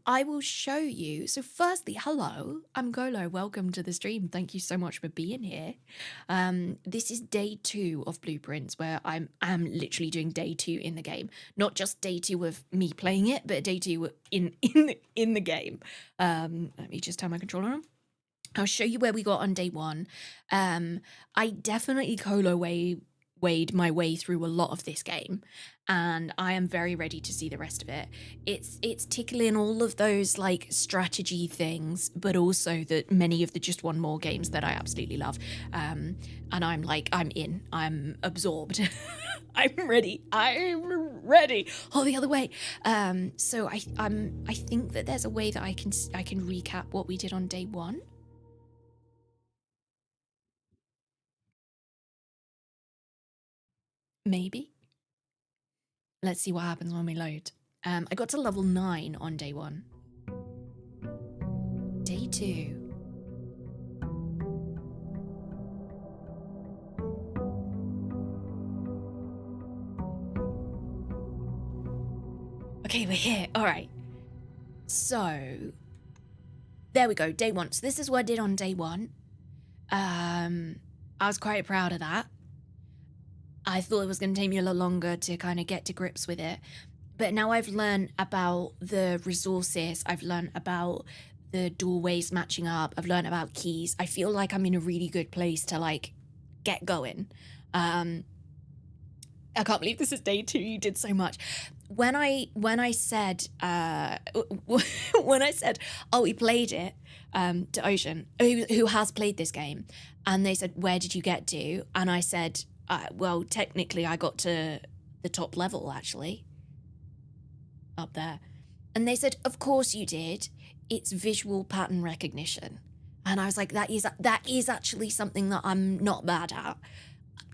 I will show you. So firstly, hello, I'm Kolo. Welcome to the stream. Thank you so much for being here. This is day 2 of Blueprints, where I'm literally doing day 2 in the game. Not just day 2 of me playing it, but day 2 in the game. Let me just turn my controller on. I'll show you where we got on day 1. I definitely wade my way through a lot of this game, and I am very ready to see the rest of it. It's tickling all of those like strategy things, but also that many of the just one more games that I absolutely love. And I'm absorbed. I'm ready. Oh, the other way. So I think that there's a way that I can recap what we did on day 1. Maybe. Let's see what happens when we load. I got to level 9 on day 1. Day 2. Okay, we're here. All right. So, there we go. Day 1. So this is what I did on day 1. I was quite proud of that. I thought it was going to take me a lot longer to kind of get to grips with it. But now I've learned about the resources. I've learned about the doorways matching up. I've learned about keys. I feel like I'm in a really good place to like get going. I can't believe this is day 2. You did so much. When I said when I said, oh, we played it to Ocean, who has played this game, and they said, where did you get to? And I said, well, technically I got to the top level, actually. Up there. And they said, of course you did. It's visual pattern recognition. And I was like, that is actually something that I'm not bad at.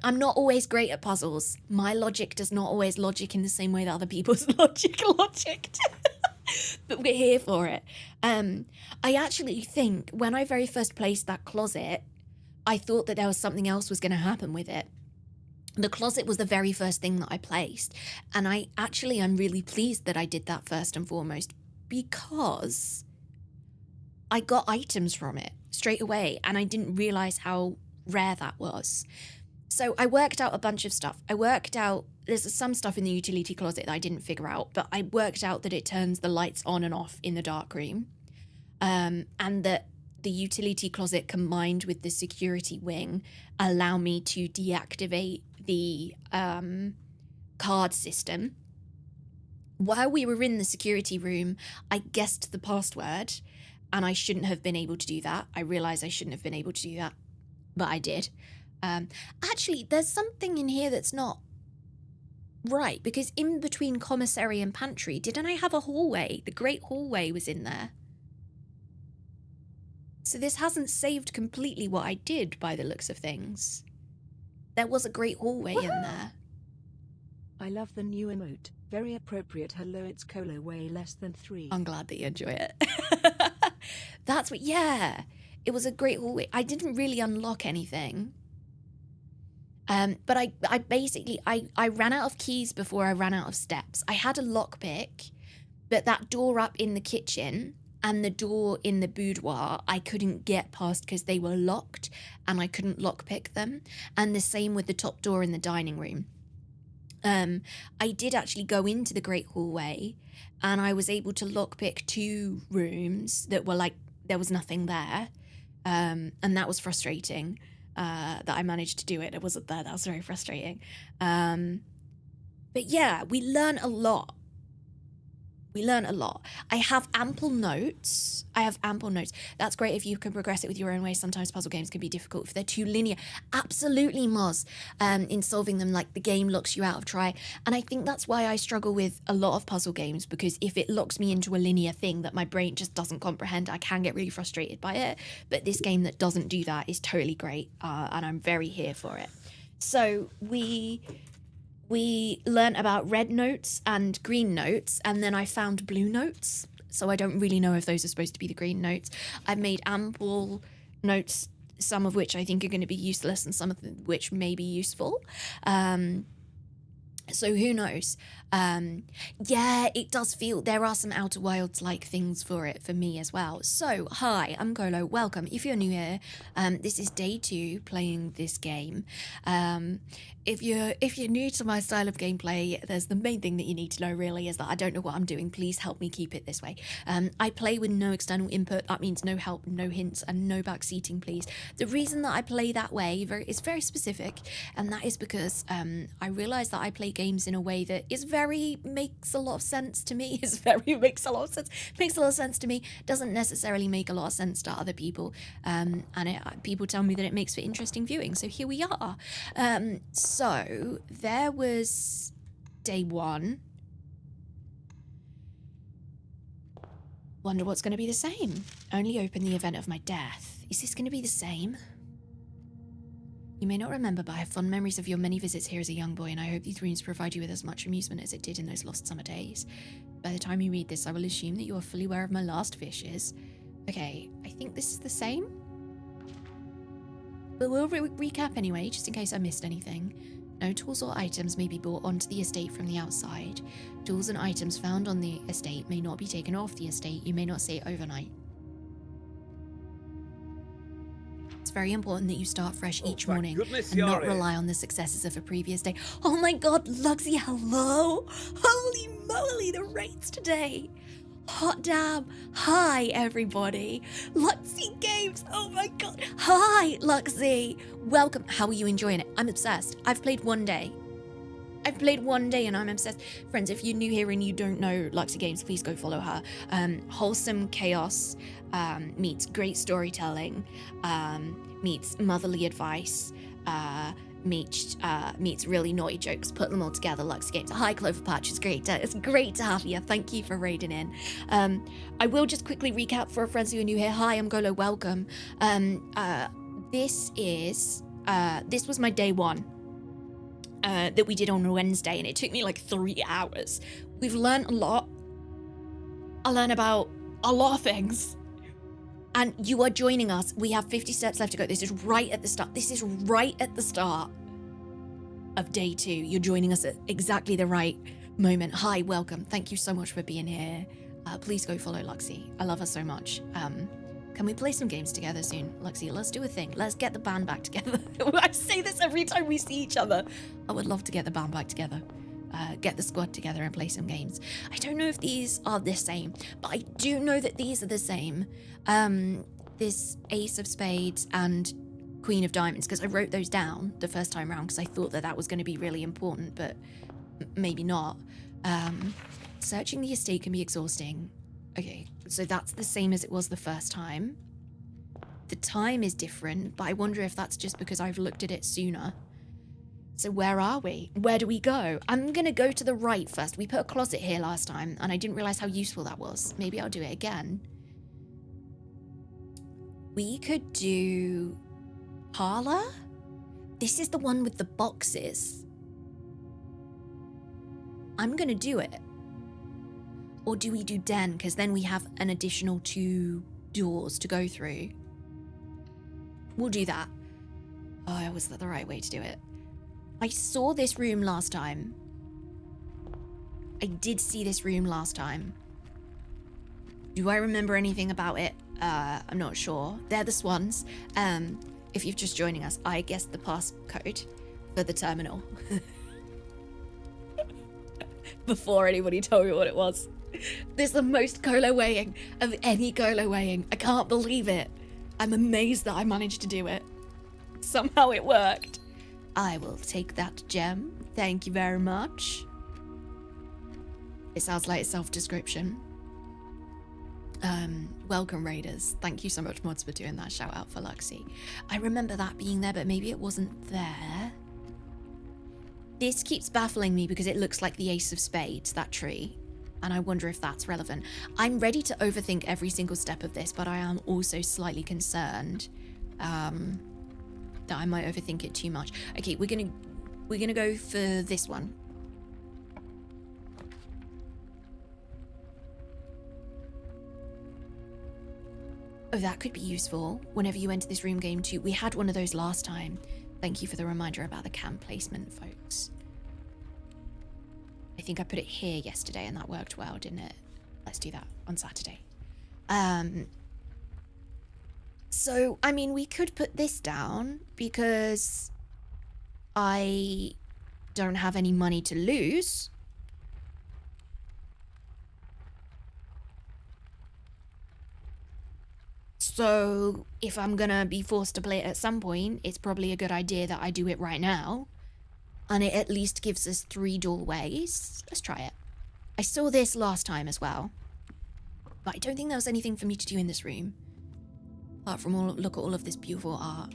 I'm not always great at puzzles. My logic does not always logic in the same way that other people's logicked. But we're here for it. I actually think when I very first placed that closet, I thought that there was something else was going to happen with it. The closet was the very first thing that I placed. And I'm really pleased that I did that first and foremost, because I got items from it straight away, and I didn't realize how rare that was. So I worked out a bunch of stuff. There's some stuff in the utility closet that I didn't figure out, but I worked out that it turns the lights on and off in the darkroom, and that the utility closet combined with the security wing allow me to deactivate the card system. While we were in the security room, I guessed the password, and I shouldn't have been able to do that. I realized I shouldn't have been able to do that, but I did. Actually, there's something in here that's not right, because in between commissary and pantry, didn't I have a hallway? The great hallway was in there. So this hasn't saved completely what I did by the looks of things. There was a great hallway in there. I love the new emote. Very appropriate. HelloItsKolo, way less than 3. I'm glad that you enjoy it. That's what, yeah. It was a great hallway. I didn't really unlock anything. But I basically ran out of keys before I ran out of steps. I had a lockpick, but that door up in the kitchen and the door in the boudoir, I couldn't get past because they were locked and I couldn't lockpick them. And the same with the top door in the dining room. I did actually go into the great hallway, and I was able to lockpick 2 rooms that were like, there was nothing there. And that was frustrating. That I managed to do it. It wasn't there. That was very frustrating. But yeah, we learn a lot. I have ample notes. That's great if you can progress it with your own way. Sometimes puzzle games can be difficult if they're too linear. Absolutely, Moz. In solving them, like, the game locks you out of try. And I think that's why I struggle with a lot of puzzle games, because if it locks me into a linear thing that my brain just doesn't comprehend, I can get really frustrated by it. But this game that doesn't do that is totally great, and I'm very here for it. So we learned about red notes and green notes, and then I found blue notes. So I don't really know if those are supposed to be the green notes. I've made ample notes, some of which I think are going to be useless and some of which may be useful. So who knows? Yeah, it does feel there are some Outer Wilds like things for it for me as well. So hi, I'm Kolo. Welcome. If you're new here, this is day 2 playing this game. If you're new to my style of gameplay, there's the main thing that you need to know really is that I don't know what I'm doing. Please help me keep it this way. I play with no external input. That means no help, no hints, and no backseating, please. The reason that I play that way is very specific, and that is because I realise that I play games in a way that makes a lot of sense to me. Makes a lot of sense to me. Doesn't necessarily make a lot of sense to other people. And people tell me that it makes for interesting viewing. So here we are. So there was day 1. Wonder what's going to be the same. Only open the event of my death. Is this going to be the same? You may not remember, but I have fond memories of your many visits here as a young boy, and I hope these rooms provide you with as much amusement as it did in those lost summer days. By the time you read this, I will assume that you are fully aware of my last wishes. Okay, I think this is the same. But we'll recap anyway, just in case I missed anything. No tools or items may be brought onto the estate from the outside. Tools and items found on the estate may not be taken off the estate. You may not stay overnight. It's very important that you start fresh each morning and not rely on the successes of a previous day. Oh my god, Luxie, hello! Holy moly, the rates today! Hot damn! Hi, everybody! Luxie Games! Oh my god! Hi, Luxie! Welcome. How are you enjoying it? I'm obsessed. I've played one day and I'm obsessed. Friends, if you're new here and you don't know Luxie Games, please go follow her. Wholesome chaos meets great storytelling, meets motherly advice, meets really naughty jokes. Put them all together. Luxie Games. Hi, Cloverpatch. It's great to have you. Thank you for raiding in. I will just quickly recap for friends who are new here. Hi, I'm Golo. Welcome. This was my day 1. That we did on Wednesday, and it took me like 3 hours. We've learned a lot. I learned about a lot of things. And you are joining us. We have 50 steps left to go. This is right at the start of day 2. You're joining us at exactly the right moment. Hi, welcome. Thank you so much for being here. Please go follow Luxie. I love her so much. Can we play some games together soon? Luxie, let's do a thing. Let's get the band back together. I say this every time we see each other. I would love to get the band back together. Get the squad together and play some games. I don't know if these are the same, but I do know that these are the same. This Ace of Spades and Queen of Diamonds, because I wrote those down the first time around because I thought that was going to be really important, but maybe not. Searching the estate can be exhausting. Okay, so that's the same as it was the first time. The time is different, but I wonder if that's just because I've looked at it sooner. So where are we? Where do we go? I'm gonna go to the right first. We put a closet here last time, and I didn't realize how useful that was. Maybe I'll do it again. We could do parlor? This is the one with the boxes. I'm gonna do it. Or do we do den? Because then we have an additional 2 doors to go through. We'll do that. Oh, was that the right way to do it? I saw this room last time. I did see this room last time. Do I remember anything about it? I'm not sure. They're the swans. If you're just joining us, I guessed the passcode for the terminal. Before anybody told me what it was. This is the most Kolo weighing of any Kolo weighing. I can't believe it. I'm amazed that I managed to do it. Somehow it worked. I will take that gem. Thank you very much. It sounds like a self-description. Welcome, Raiders. Thank you so much, mods, for doing that. Shout out for Luxie. I remember that being there, but maybe it wasn't there. This keeps baffling me because it looks like the Ace of Spades, that tree. And I wonder if that's relevant. I'm ready to overthink every single step of this, but I am also slightly concerned that I might overthink it too much. Okay, we're gonna go for this one. Oh, that could be useful whenever you enter this room game too. We had one of those last time. Thank you for the reminder about the cam placement, folks. I think I put it here yesterday and that worked well, didn't it? Let's do that on Saturday. So, I mean, we could put this down because I don't have any money to lose. So, if I'm gonna be forced to play it at some point, it's probably a good idea that I do it right now. And it at least gives us 3 doorways. Let's try it. I saw this last time as well. But I don't think there was anything for me to do in this room. Apart from look at all of this beautiful art.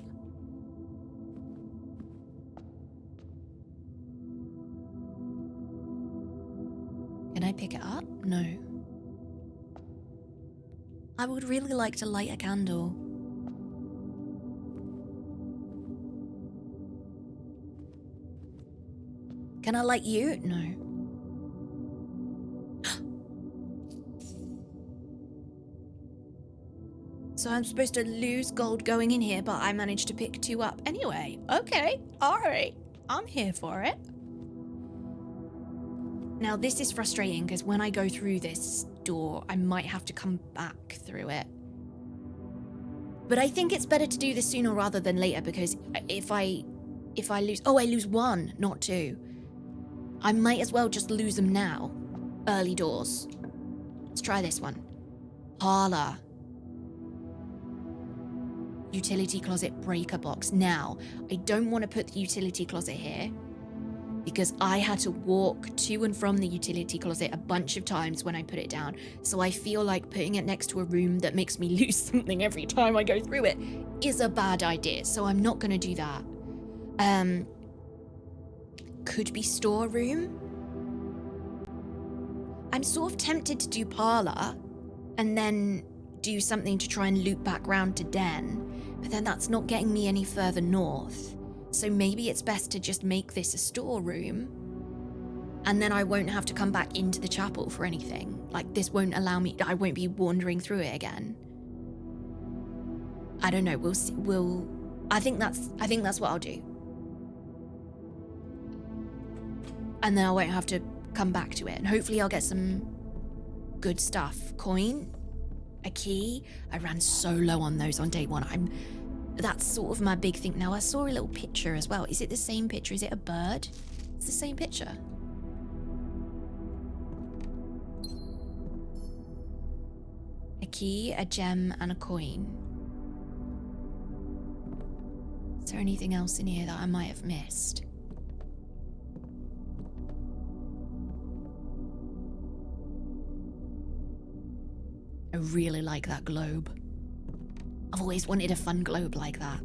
Can I pick it up? No. I would really like to light a candle. Can I light you? No. So I'm supposed to lose gold going in here, but I managed to pick 2 up anyway. Okay, alright. I'm here for it. Now this is frustrating because when I go through this door, I might have to come back through it. But I think it's better to do this sooner rather than later, because if I lose... Oh, I lose 1, not 2. I might as well just lose them now. Early doors. Let's try this one. Parlor. Utility closet breaker box. Now, I don't want to put the utility closet here because I had to walk to and from the utility closet a bunch of times when I put it down. So I feel like putting it next to a room that makes me lose something every time I go through it is a bad idea. So I'm not going to do that. Could be storeroom. I'm sort of tempted to do parlor and then do something to try and loop back round to den. But then that's not getting me any further north. So maybe it's best to just make this a storeroom. And then I won't have to come back into the chapel for anything. Like, this won't allow me... I won't be wandering through it again. I don't know. We'll see. I think that's what I'll do. And then I won't have to come back to it. And hopefully I'll get some good stuff. Coin. A key. I ran so low on those on day 1. That's sort of my big thing. Now, I saw a little picture as well. Is it the same picture? Is it a bird? It's the same picture. A key, a gem, and a coin. Is there anything else in here that I might have missed? I really like that globe. I've always wanted a fun globe like that.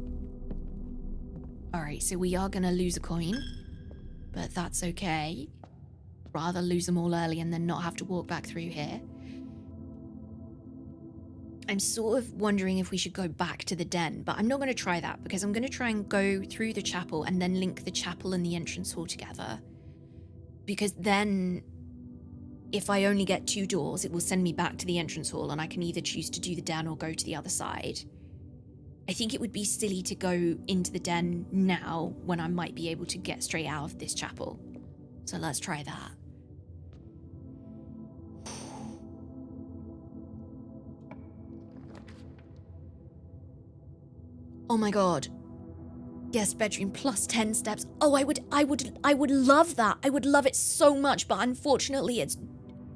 Alright, so we are gonna lose a coin, but that's okay. Rather lose them all early and then not have to walk back through here. I'm sort of wondering if we should go back to the den, but I'm not going to try that because I'm going to try and go through the chapel and then link the chapel and the entrance hall together. Because then, if I only get 2 doors, it will send me back to the entrance hall and I can either choose to do the den or go to the other side. I think it would be silly to go into the den now when I might be able to get straight out of this chapel. So let's try that. Oh my god. Guest bedroom plus 10 steps. Oh, I would love that. I would love it so much, but unfortunately it's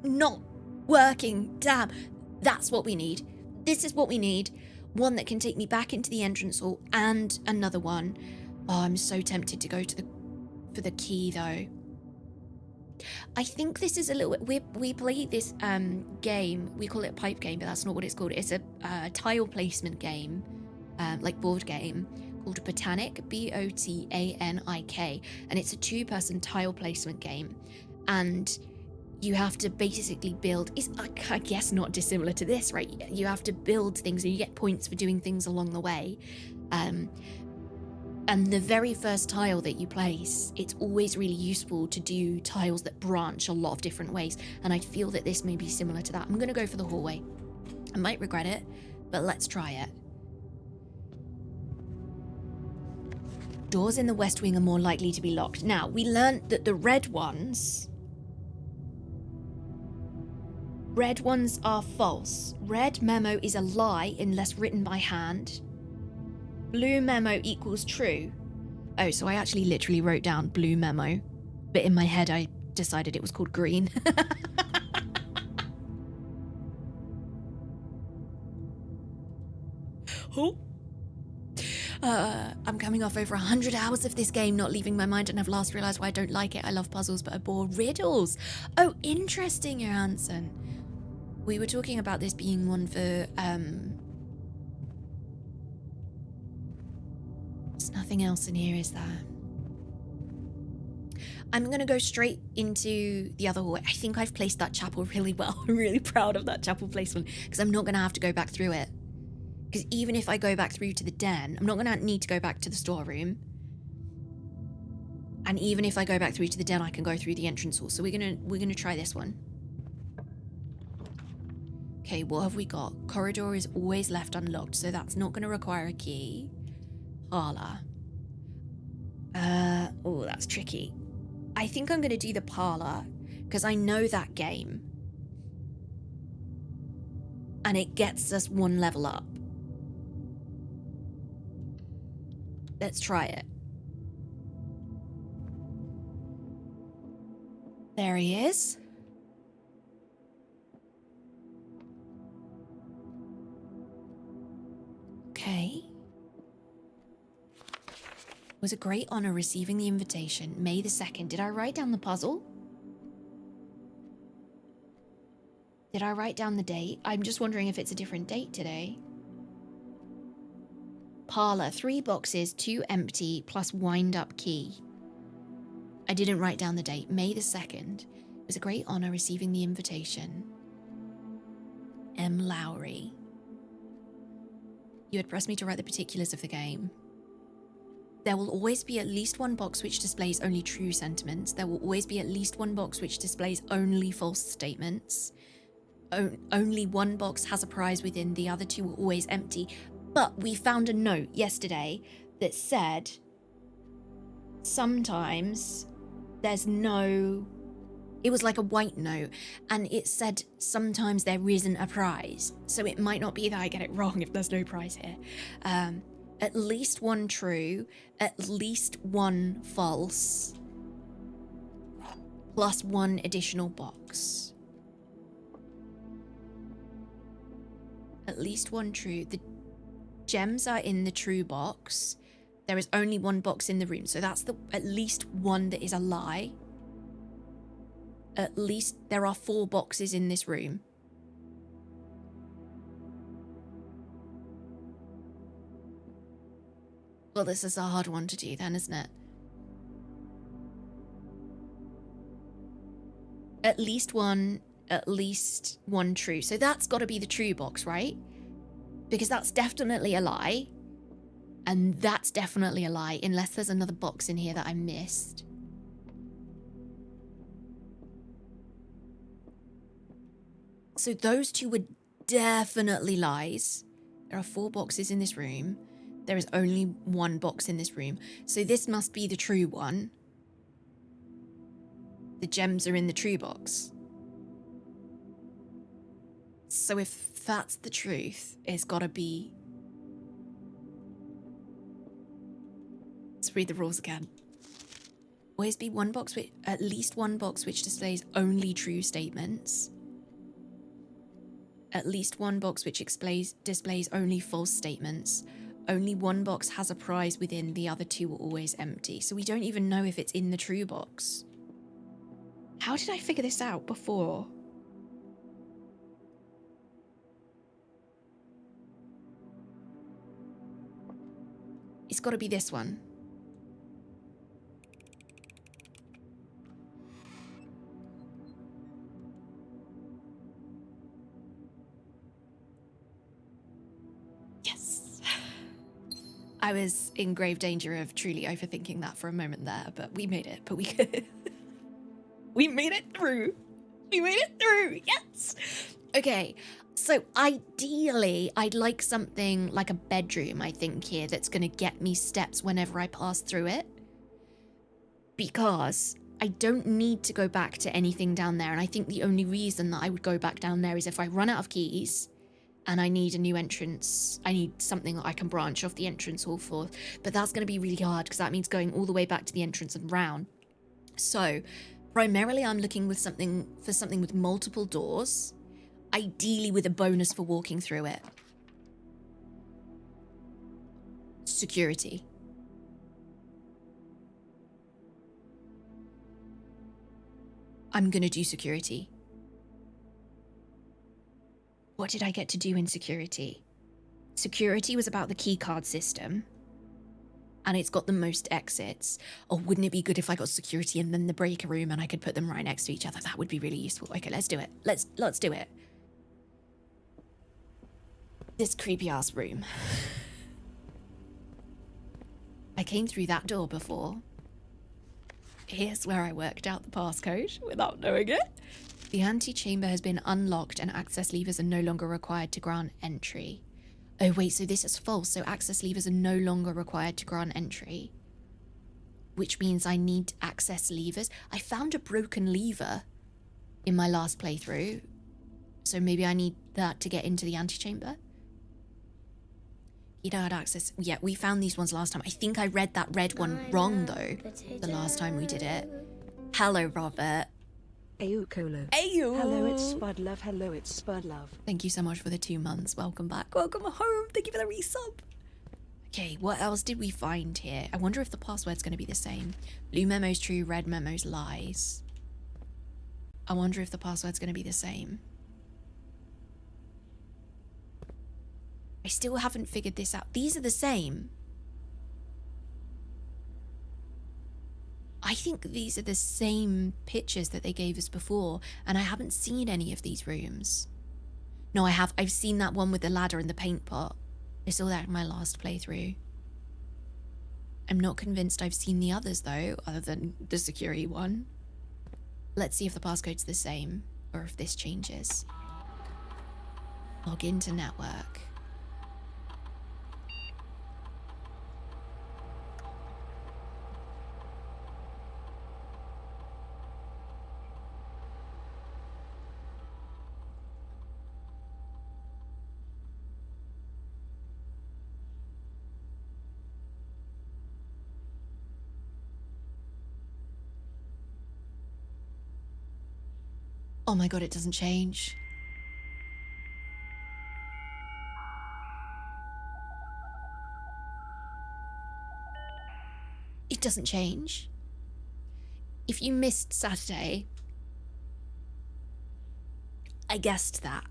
not working. Damn. That's what we need. This is what we need. One that can take me back into the entrance hall and another one. Oh, I'm so tempted to go to for the key though. I think this is a little bit, we play this game, we call it a pipe game, but that's not what it's called. It's a tile placement game. Like board game called Botanic, Botanik, and it's a 2-person tile placement game, and you have to basically build, I guess not dissimilar to this, right? You have to build things and you get points for doing things along the way, and the very first tile that you place, it's always really useful to do tiles that branch a lot of different ways, and I feel that this may be similar to that. I'm gonna go for the hallway. I might regret it, but let's try it. Doors in the west wing are more likely to be locked. Now, we learned that the red ones Red ones are false. Red memo is a lie unless written by hand. Blue memo equals true. Oh, so I actually literally wrote down blue memo, but in my head I decided it was called green. Oh. I'm coming off over 100 hours of this game, not leaving my mind, and I've last realised why I don't like it. I love puzzles, but I bore riddles. Oh, interesting, Johansson. We were talking about this being one for, there's nothing else in here, is there? I'm going to go straight into the other hallway. I think I've placed that chapel really well. I'm really proud of that chapel placement, because I'm not going to have to go back through it. Because even if I go back through to the den, I'm not going to need to go back to the storeroom. And even if I go back through to the den, I can go through the entrance hall. So we're gonna try this one. Okay, what have we got? Corridor is always left unlocked, so that's not going to require a key. Parlor. Oh, that's tricky. I think I'm going to do the parlor, because I know that game. And it gets us one level up. Let's try it. There he is. Okay. It was a great honor receiving the invitation. May the 2nd. Did I write down the puzzle? Did I write down the date? I'm just wondering if it's a different date today. Parlor, 3 boxes, 2 empty, plus wind-up key. I didn't write down the date. May the 2nd. It was a great honor receiving the invitation. M. Lowry. You had pressed me to write the particulars of the game. There will always be at least one box which displays only true sentiments. There will always be at least one box which displays only false statements. Only one box has a prize within, the other 2 are always empty. But we found a note yesterday that said sometimes there's no... It was like a white note, and it said sometimes there isn't a prize. So it might not be that I get it wrong if there's no prize here. At least one true, at least one false, plus 1 additional box. At least one true. The gems are in the true box. There is only 1 box in the room, so that's the at least one that is a lie. At least there are 4 boxes in this room. Well, this is a hard one to do then, isn't it? At least one true. So that's got to be the true box, right? Because that's definitely a lie. And that's definitely a lie, unless there's another box in here that I missed. So those 2 were definitely lies. There are 4 boxes in this room. There is only 1 box in this room. So this must be the true one. The gems are in the true box. So if that's the truth, it's gotta be... Let's read the rules again. Always be 1 box with at least 1 box which displays only true statements. At least 1 box which displays only false statements. Only 1 box has a prize within, the other 2 are always empty. So we don't even know if it's in the true box. How did I figure this out before? It's got to be this one. Yes. I was in grave danger of truly overthinking that for a moment there, but we made it. But we could. We made it through. We made it through. Yes. Okay. So ideally, I'd like something like a bedroom, I think, here that's going to get me steps whenever I pass through it. Because I don't need to go back to anything down there. And I think the only reason that I would go back down there is if I run out of keys and I need a new entrance. I need something that I can branch off the entrance hall for. But that's going to be really hard because that means going all the way back to the entrance and round. So primarily I'm looking for something with multiple doors, ideally with a bonus for walking through it. Security. I'm gonna do security. What did I get to do in security? Security was about the key card system. And it's got the most exits. Oh, wouldn't it be good if I got security and then the breaker room and I could put them right next to each other? That would be really useful. Okay, let's do it. Let's do it. This creepy ass room. I came through that door before. Here's where I worked out the passcode without knowing it. The antechamber has been unlocked and access levers are no longer required to grant entry. Oh wait, so this is false. So access levers are no longer required to grant entry. Which means I need access levers. I found a broken lever in my last playthrough. So maybe I need that to get into the antechamber. You know how to access... Yeah, we found these ones last time. I think I read that red one wrong, though, the last time we did it. Hello, Robert. HelloItsKolo. Ayo. Hello, it's Spud Love. Hello, it's Spud Love. Thank you so much for the 2 months. Welcome back. Welcome home. Thank you for the resub. Okay, what else did we find here? I wonder if the password's going to be the same. Blue memo's true, red memo's lies. I wonder if the password's going to be the same. I still haven't figured this out. These are the same. I think these are the same pictures that they gave us before, and I haven't seen any of these rooms. No, I have. I've seen that one with the ladder and the paint pot. I saw that in my last playthrough. I'm not convinced I've seen the others, though, other than the security one. Let's see if the passcode's the same, or if this changes. Log into network. Oh my god, it doesn't change. It doesn't change. If you missed Saturday, I guessed that.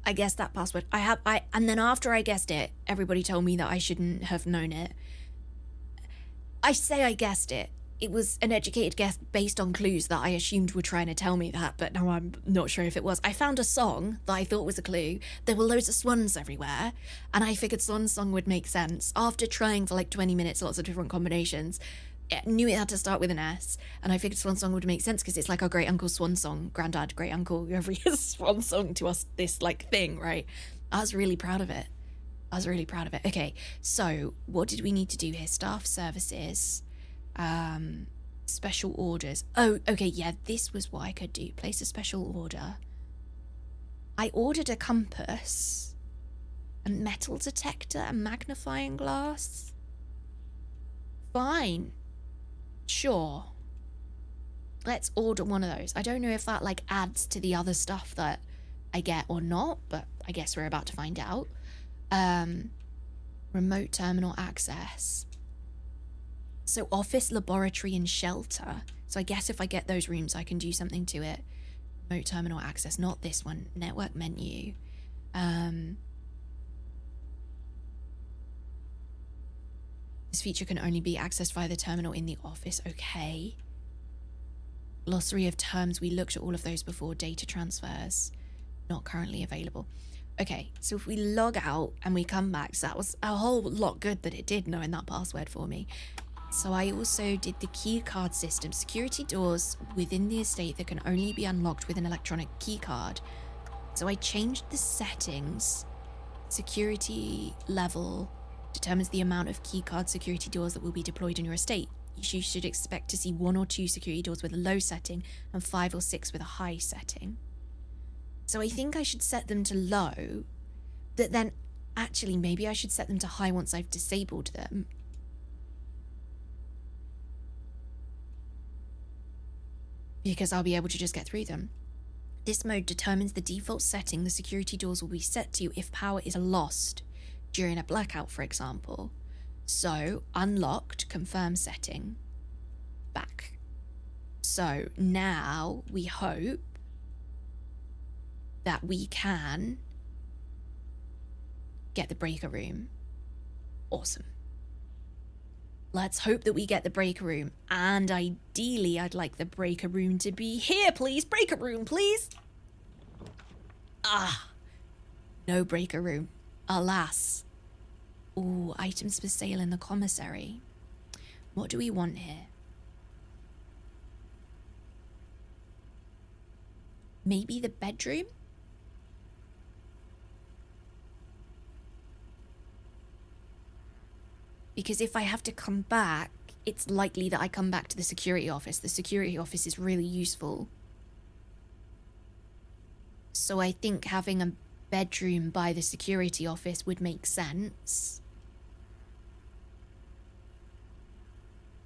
I guessed that password. And then after I guessed it, everybody told me that I shouldn't have known it. I say I guessed it. It was an educated guess based on clues that I assumed were trying to tell me that, but now I'm not sure if it was. I found a song that I thought was a clue. There were loads of swans everywhere, and I figured Swan Song would make sense. After trying for like 20 minutes, lots of different combinations, I knew it had to start with an S, and I figured Swan Song would make sense because it's like our great uncle Swan Song, granddad, great uncle, whoever he is, Swan Song to us, this like thing, right? I was really proud of it. Okay, so what did we need to do here? Staff services. Special orders. Oh, okay, yeah, this was what I could do. Place a special order. I ordered a compass, a metal detector, a magnifying glass. Fine. Sure. Let's order one of those. I don't know if that like adds to the other stuff that I get or not, but I guess we're about to find out. Remote terminal access. So office, laboratory, and shelter. So I guess if I get those rooms, I can do something to it. Remote terminal access, not this one. Network menu. This feature can only be accessed via the terminal in the office. Okay. Glossary of terms. We looked at all of those before. Data transfers. Not currently available. Okay, so if we log out and we come back, so that was a whole lot good that it did knowing that password for me. So I also did the key card system. Security doors within the estate that can only be unlocked with an electronic key card. So I changed the settings. Security level determines the amount of keycard security doors that will be deployed on your estate. You should expect to see 1 or 2 security doors with a low setting and 5 or 6 with a high setting. So I think I should set them to low, but then actually maybe I should set them to high once I've disabled them. Because I'll be able to just get through them. This mode determines the default setting the security doors will be set to if power is lost during a blackout, for example. So, unlocked, confirm setting, back. So now we hope that we can get the breaker room. Awesome. Let's hope that we get the breaker room. And ideally, I'd like the breaker room to be here, please. Breaker room, please. Ah, no breaker room. Alas. Ooh, items for sale in the commissary. What do we want here? Maybe the bedroom? Because if I have to come back, it's likely that I come back to the security office. The security office is really useful. So I think having a bedroom by the security office would make sense.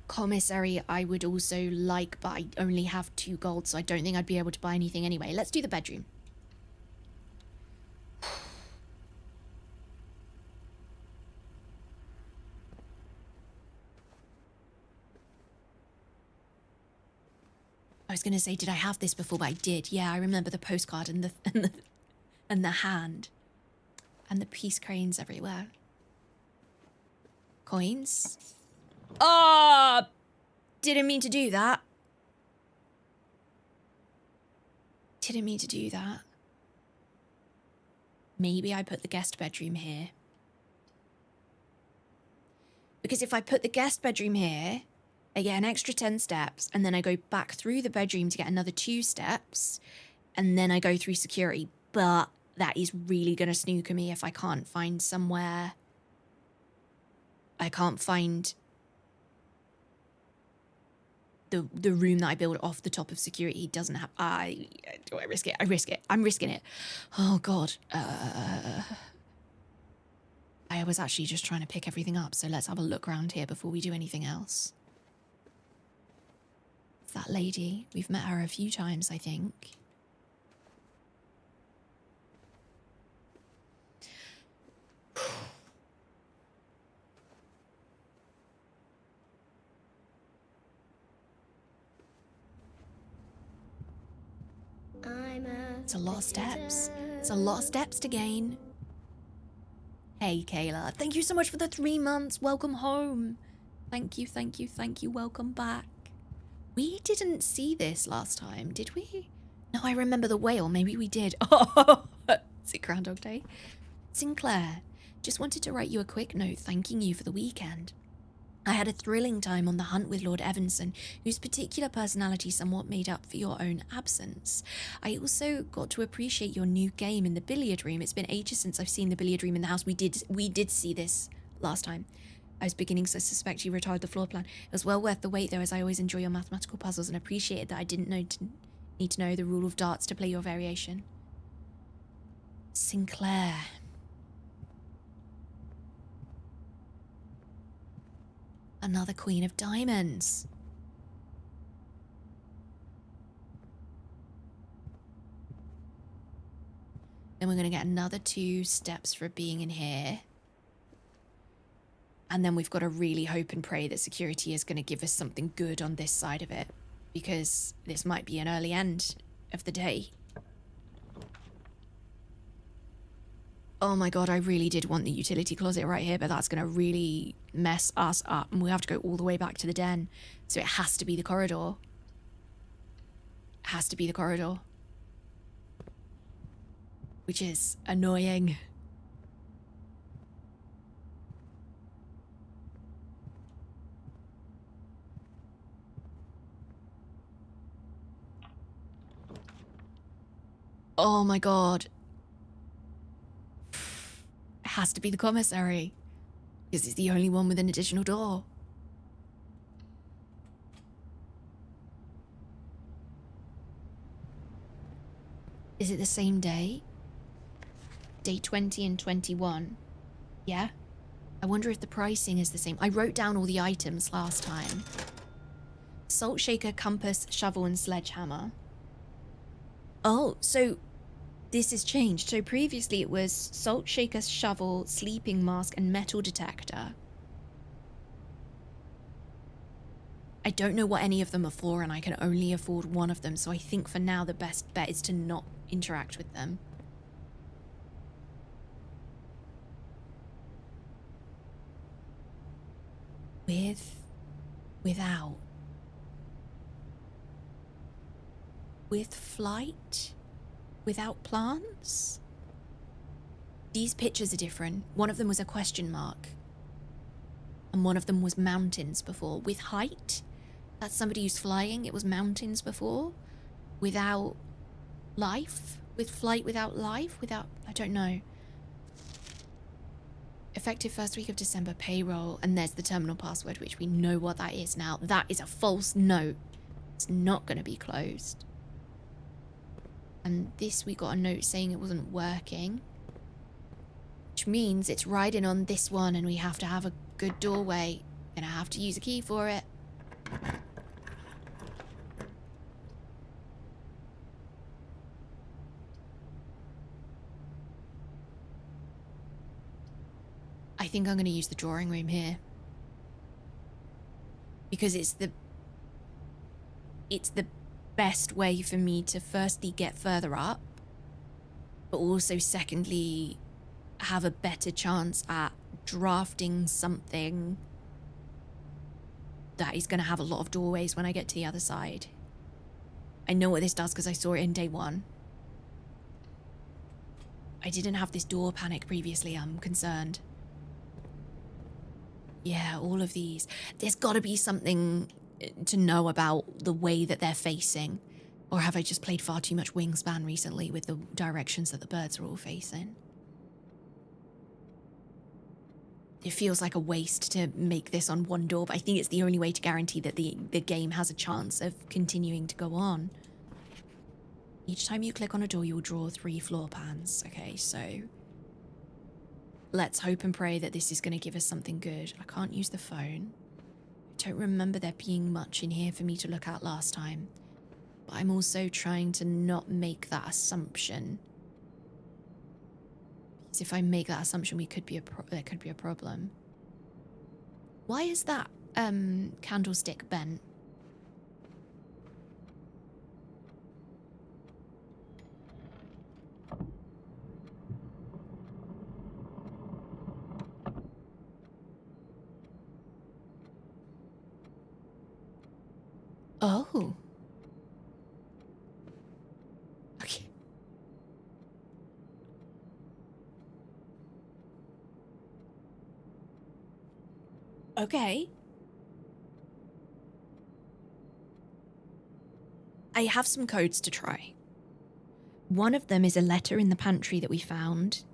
Commissary I would also like, but I only have 2 gold, so I don't think I'd be able to buy anything anyway. Let's do the bedroom. I was going to say, did I have this before? But I did. Yeah, I remember the postcard and the hand. And the peace cranes everywhere. Coins. Oh! Didn't mean to do that. Didn't mean to do that. Maybe I put the guest bedroom here. Because if I put the guest bedroom here, I get an extra 10 steps, and then I go back through the bedroom to get another 2 steps, and then I go through security. But that is really going to snooker me if I can't find somewhere. I can't find the room that I build off the top of security. Doesn't have. Do I risk it? I risk it. I'm risking it. Oh God. I was actually just trying to pick everything up, so let's have a look around here before we do anything else. It's that lady. We've met her a few times, I think. It's a lot of steps. It's a lot of steps to gain. Hey, Kayla. Thank you so much for the 3 months. Welcome home. Thank you, thank you, thank you. Welcome back. We didn't see this last time, did we? No, I remember the whale. Maybe we did. Oh, is it Groundhog Day? Sinclair, just wanted to write you a quick note thanking you for the weekend. I had a thrilling time on the hunt with Lord Evanson, whose particular personality somewhat made up for your own absence. I also got to appreciate your new game in the billiard room. It's been ages since I've seen the billiard room in the house. We did see this last time. I was beginning to suspect you retired the floor plan. It was well worth the wait, though, as I always enjoy your mathematical puzzles and appreciated that I didn't need to know the rule of darts to play your variation. Sinclair. Another Queen of Diamonds. Then we're going to get another 2 steps for being in here. And then we've got to really hope and pray that security is going to give us something good on this side of it. Because this might be an early end of the day. Oh my God, I really did want the utility closet right here, but that's going to really mess us up. And we have to go all the way back to the den. So it has to be the corridor. It has to be the corridor. Which is annoying. Oh my God. It has to be the commissary. Because it's the only one with an additional door. Is it the same day? Day 20 and 21. Yeah? I wonder if the pricing is the same. I wrote down all the items last time. Salt shaker, compass, shovel, and sledgehammer. Oh, so this has changed. So previously it was salt shaker, shovel, sleeping mask, and metal detector. I don't know what any of them are for, and I can only afford one of them, so I think for now the best bet is to not interact with them. Without. With flight? Without plants? These pictures are different. One of them was a question mark. And one of them was mountains before. With height? That's somebody who's flying. It was mountains before. Without life? With flight without life? Without... I don't know. Effective first week of December, payroll. And there's the terminal password, which we know what that is now. That is a false note. It's not going to be closed. And this, we got a note saying it wasn't working. Which means it's riding on this one and we have to have a good doorway. Gonna have to use a key for it. I think I'm gonna use the drawing room here. Because it's the best way for me to firstly get further up, but also secondly have a better chance at drafting something that is going to have a lot of doorways when I get to the other side. I know what this does because I saw it in day one. I didn't have this door panic previously, I'm concerned. Yeah, all of these. There's got to be something to know about the way that they're facing. Or have I just played far too much Wingspan recently with the directions that the birds are all facing? It feels like a waste to make this on one door, but I think it's the only way to guarantee that the game has a chance of continuing to go on. Each time you click on a door, you will draw 3 floor pans. Okay, so let's hope and pray that this is going to give us something good. I can't use the phone. I don't remember there being much in here for me to look at last time. But I'm also trying to not make that assumption. Because if I make that assumption, there could be a problem. Why is that candlestick bent? Oh. Okay. Okay. I have some codes to try. One of them is a letter in the pantry that we found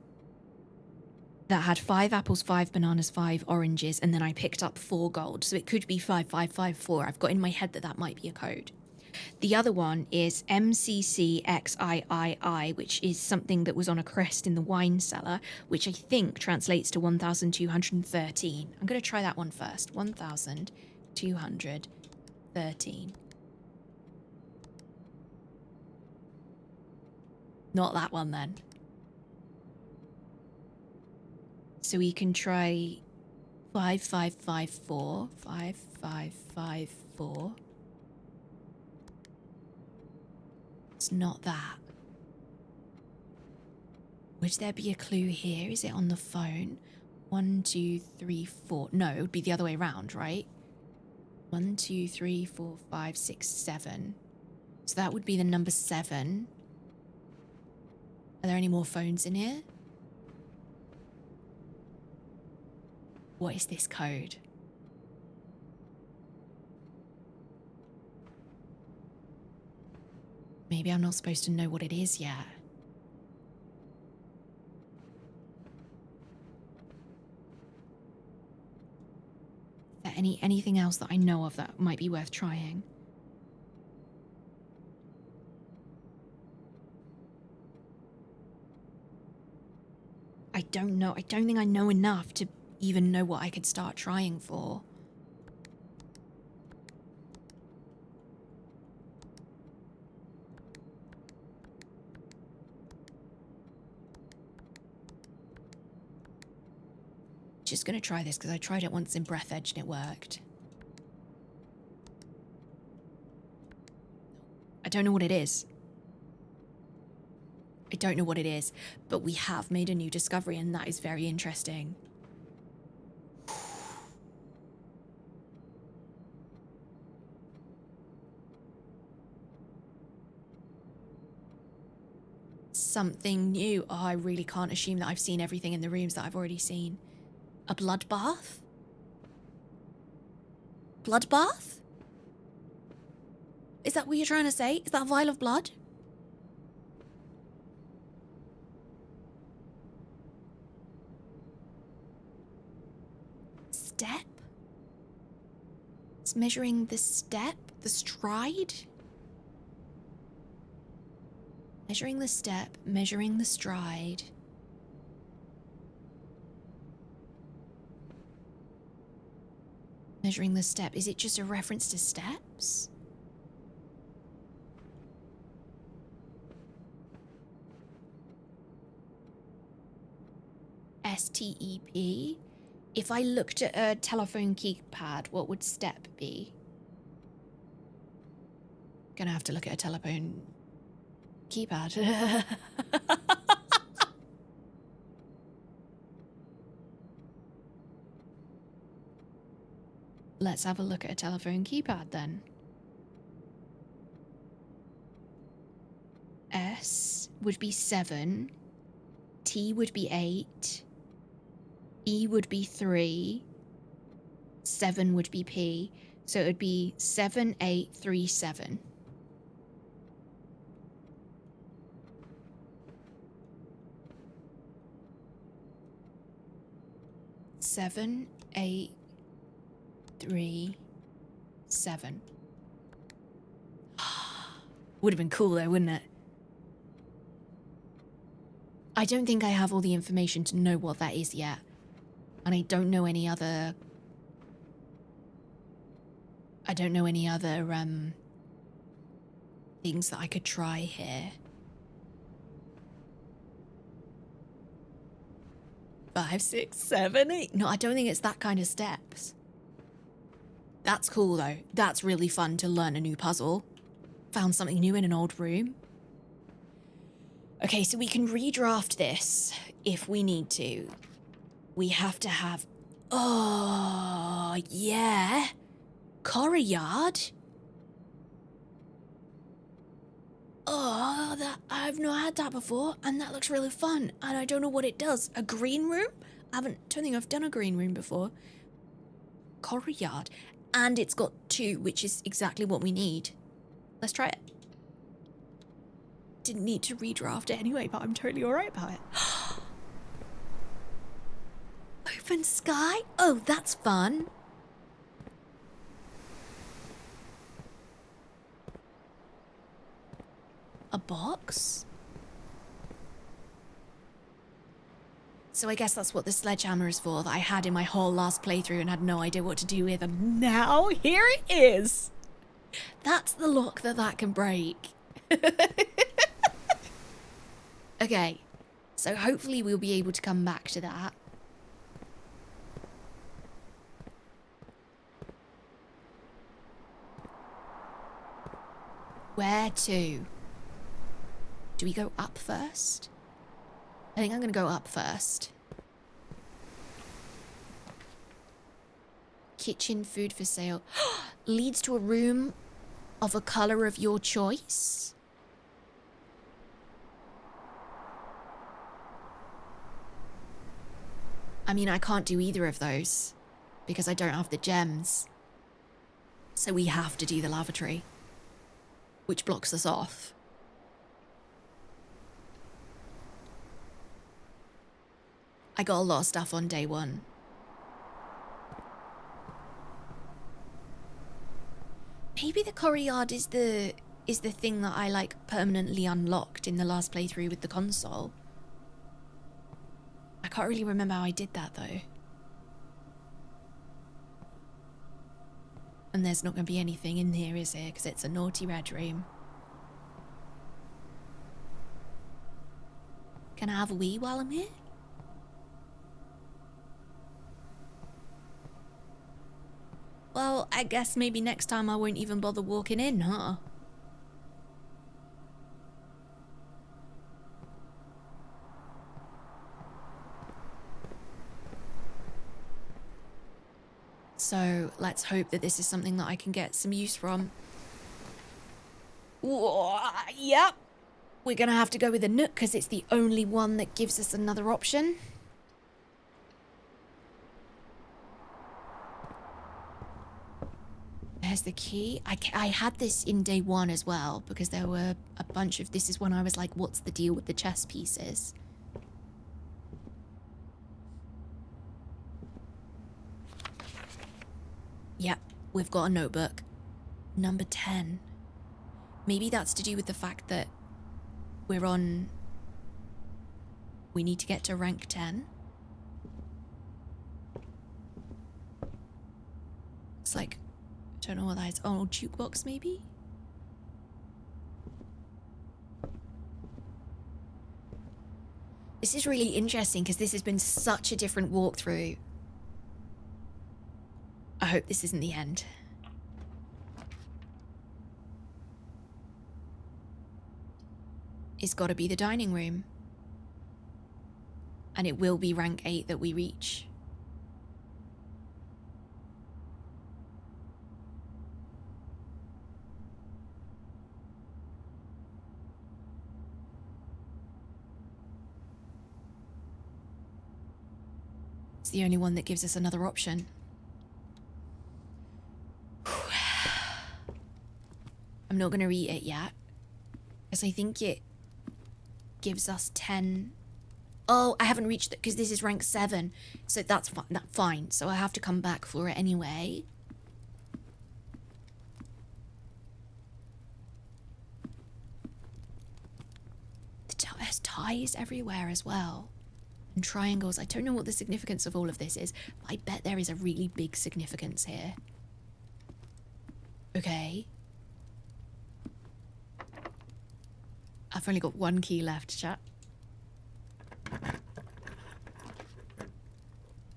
that had 5 apples, 5 bananas, 5 oranges, and then I picked up 4 gold. So it could be 5554. I've got in my head that that might be a code. The other one is MCCXIII, which is something that was on a crest in the wine cellar, which I think translates to 1213. I'm going to try that one first. 1213. Not that one then. So we can try 5554. 5554. It's not that. Would there be a clue here? Is it on the phone? 1, 2, 3, 4. No, it would be the other way around, right? 1, 2, 3, 4, 5, 6, 7. So that would be the number 7. Are there any more phones in here? What is this code? Maybe I'm not supposed to know what it is yet. Is there anything else that I know of that might be worth trying? I don't know. I don't think I know enough to even know what I could start trying for. Just gonna try this because I tried it once in Breath Edge and it worked. I don't know what it is. I don't know what it is, but we have made a new discovery and that is very interesting. Something new. Oh, I really can't assume that I've seen everything in the rooms that I've already seen. A bloodbath? Bloodbath? Is that what you're trying to say? Is that a vial of blood? Step? It's measuring the step, the stride? Measuring the step, measuring the stride. Measuring the step. Is it just a reference to steps? STEP? If I looked at a telephone keypad, what would step be? Gonna have to look at a telephone keypad. Let's have a look at a telephone keypad then. S would be 7. T would be 8. E would be 3. 7 would be P. So it would be 7, 8, 3, 7. Seven, 8, 3, 7. Would have been cool though, wouldn't it? I don't think I have all the information to know what that is yet. And I don't know any other things that I could try here. 5, 6, 7, 8. No, I don't think it's that kind of steps. That's cool though. That's really fun to learn a new puzzle. Found something new in an old room. Okay, so we can redraft this if we need to. We have to have... Oh, yeah. Courtyard. Oh, I've not had that before, and that looks really fun, and I don't know what it does. A green room? Don't think I've done a green room before. Courtyard. And it's got 2, which is exactly what we need. Let's try it. Didn't need to redraft it anyway, but I'm totally alright about it. Open sky? Oh, that's fun. A box? So I guess that's what the sledgehammer is for, that I had in my whole last playthrough and had no idea what to do with, and now here it is. That's the lock that can break. Okay, so hopefully we'll be able to come back to that. Where to? Do we go up first? I think I'm gonna go up first. Kitchen food for sale. Leads to a room of a color of your choice. I mean, I can't do either of those because I don't have the gems. So we have to do the lavatory, which blocks us off. I got a lot of stuff on day 1. courtyard is the thing that I like permanently unlocked in the last playthrough with the console. I can't really remember how I did that though. And there's not going to be anything in here, is there? Because it's a naughty red room. Can I have a wee while I'm here? Well, I guess maybe next time I won't even bother walking in, huh? So let's hope that this is something that I can get some use from. Whoa, yep. We're gonna have to go with a Nook because it's the only one that gives us another option. There's the key. I had this in day one as well because there were a bunch of... This is when I was like, what's the deal with the chess pieces? Yep, we've got a notebook. Number 10. Maybe that's to do with the fact that we're on... We need to get to rank 10. It's like... I don't know what that is. Oh, jukebox maybe? This is really interesting because this has been such a different walkthrough. I hope this isn't the end. It's got to be the dining room. And it will be rank 8 that we reach. It's the only one that gives us another option. I'm not going to read it yet. Because I think it gives us 10... Oh, I haven't reached it because this is rank 7. So that's fine. So I have to come back for it anyway. There's ties everywhere as well. And triangles. I don't know what the significance of all of this is, but I bet there is a really big significance here. Okay. I've only got one key left, chat.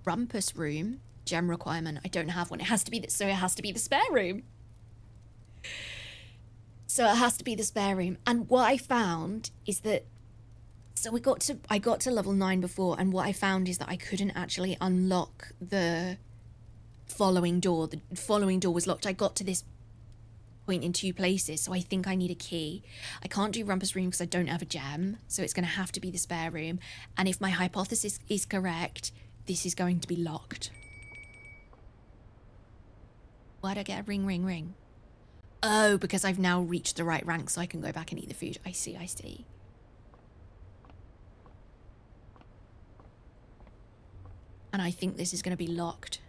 Rumpus room. Gem requirement. I don't have one. It has to be so it has to be the spare room. So it has to be the spare room. And what I found is that so I got to level 9 before, and what I found is that I couldn't actually unlock the following door. The following door was locked. I got to this point in 2 places, so I think I need a key. I can't do Rumpus room because I don't have a gem, so it's going to have to be the spare room. And if my hypothesis is correct, this is going to be locked. Why'd I get a ring, ring, ring? Oh, because I've now reached the right rank, so I can go back and eat the food. I see, I see. And I think this is going to be locked.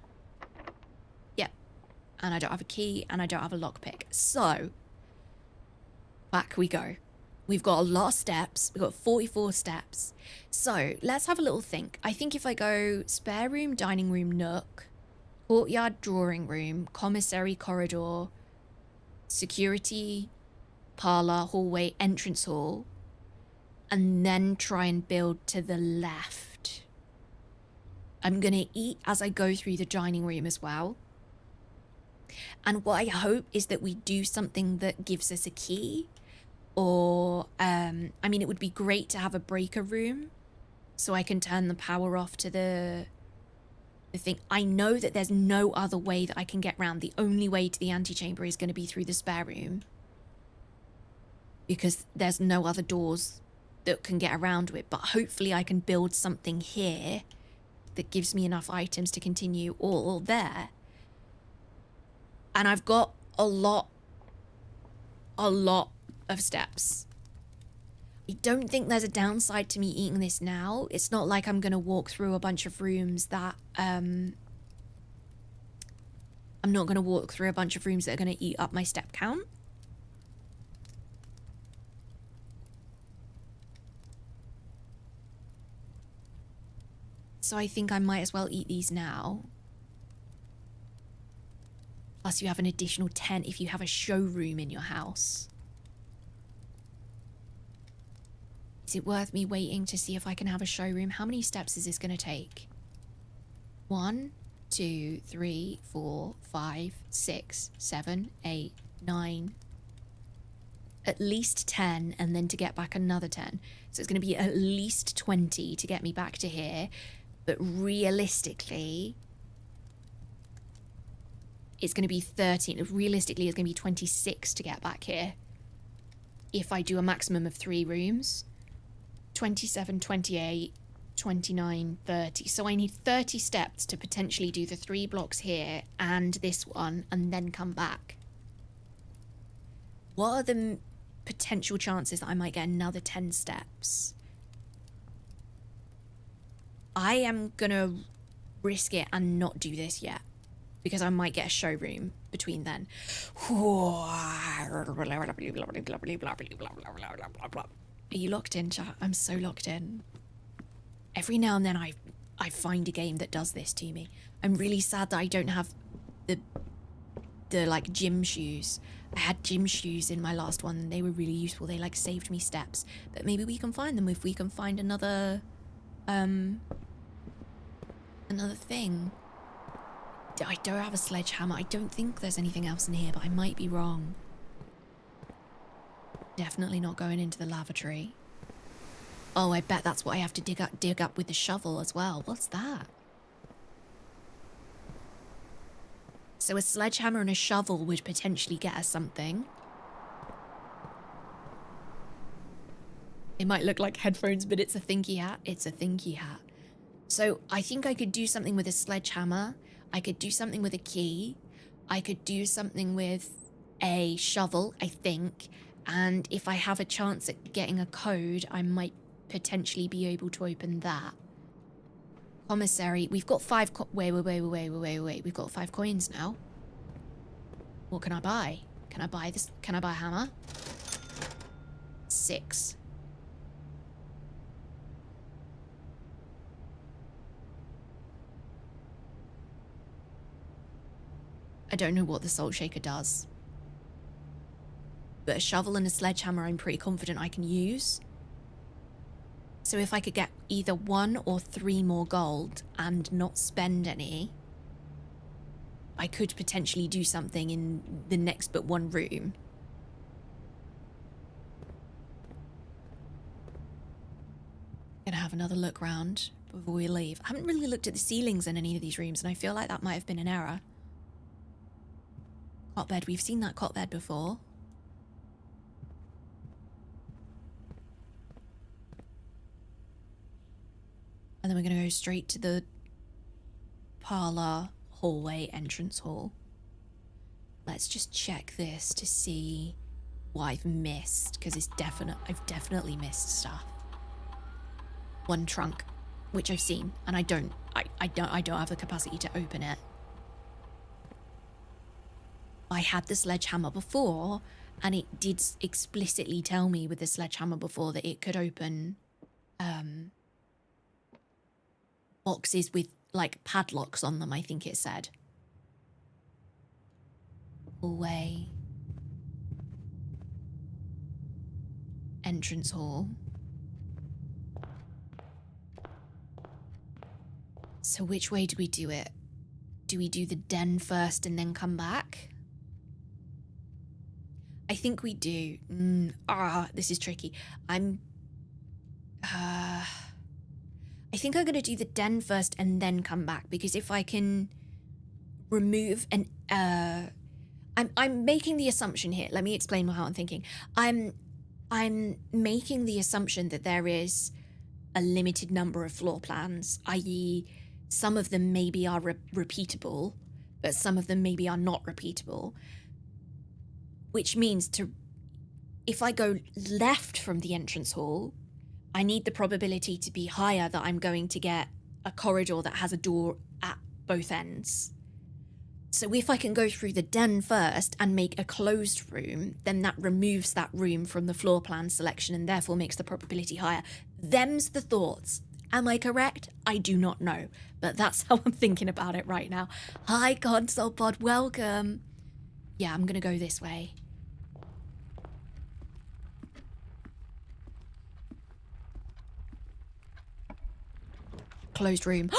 Yep. And I don't have a key, and I don't have a lockpick. So, back we go. We've got a lot of steps. We've got 44 steps. So, let's have a little think. I think if I go spare room, dining room, nook, courtyard, drawing room, commissary, corridor, security, parlor, hallway, entrance hall, and then try and build to the left. I'm going to eat as I go through the dining room as well. And what I hope is that we do something that gives us a key. Or, I mean, it would be great to have a breaker room so I can turn the power off to the thing. I know that there's no other way that I can get around. The only way to the antechamber is going to be through the spare room. Because there's no other doors that can get around to it. But hopefully I can build something here that gives me enough items to continue all there. And I've got a lot of steps. I don't think there's a downside to me eating this now. It's not like I'm going to walk through a bunch of rooms that I'm not going to walk through a bunch of rooms that are going to eat up my step count. So I think I might as well eat these now. Plus you have an additional 10 if you have a showroom in your house. Is it worth me waiting to see if I can have a showroom? How many steps is this going to take? 1, 2, 3, 4, 5, 6, 7, 8, 9. At least 10, and then to get back another 10. So it's going to be at least 20 to get me back to here. But realistically, it's going to be 13. Realistically, it's going to be 26 to get back here. If I do a maximum of 3 rooms. 27, 28, 29, 30. So I need 30 steps to potentially do the 3 blocks here and this one, and then come back. What are the potential chances that I might get another 10 steps? I am gonna risk it and not do this yet, because I might get a showroom between then. Are you locked in, chat? I'm so locked in. Every now and then I find a game that does this to me. I'm really sad that I don't have the like gym shoes. I had gym shoes in my last one and they were really useful. They like saved me steps. But maybe we can find them if we can find another thing. I don't have a sledgehammer. I don't think there's anything else in here, but I might be wrong. Definitely not going into the lavatory. Oh, I bet that's what I have to dig up with the shovel as well. What's that? So a sledgehammer and a shovel would potentially get us something. It might look like headphones, but it's a thinky hat. It's a thinky hat. So I think I could do something with a sledgehammer. I could do something with a key. I could do something with a shovel, I think. And if I have a chance at getting a code, I might potentially be able to open that. Commissary. We've got 5 wait. We've got 5 coins now. What can I buy? Can I buy this? Can I buy a hammer? 6. I don't know what the salt shaker does. But a shovel and a sledgehammer I'm pretty confident I can use. So if I could get either 1 or 3 more gold and not spend any, I could potentially do something in the next but 1 room. Gonna have another look round before we leave. I haven't really looked at the ceilings in any of these rooms, and I feel like that might have been an error. Cot bed, we've seen that cot bed before. And then we're going to go straight to the parlor, hallway, entrance hall. Let's just check this to see what I've missed, because I've definitely missed stuff. 1 trunk, which I've seen, and I don't have the capacity to open it. I had the sledgehammer before, and it did explicitly tell me with the sledgehammer before that it could open boxes with like padlocks on them, I think it said. Hallway. Entrance hall. So which way do we do it? Do we do the den first and then come back? I think we do. This is tricky. I think I'm going to do the den first and then come back, because if I can remove an... I'm making the assumption here. Let me explain how I'm thinking. I'm making the assumption that there is a limited number of floor plans, i.e. some of them maybe are repeatable, but some of them maybe are not repeatable. Which means if I go left from the entrance hall, I need the probability to be higher that I'm going to get a corridor that has a door at both ends. So if I can go through the den first and make a closed room, then that removes that room from the floor plan selection and therefore makes the probability higher. Them's the thoughts. Am I correct? I do not know, but that's how I'm thinking about it right now. Hi, Console Pod, welcome. Yeah, I'm gonna go this way. Closed room.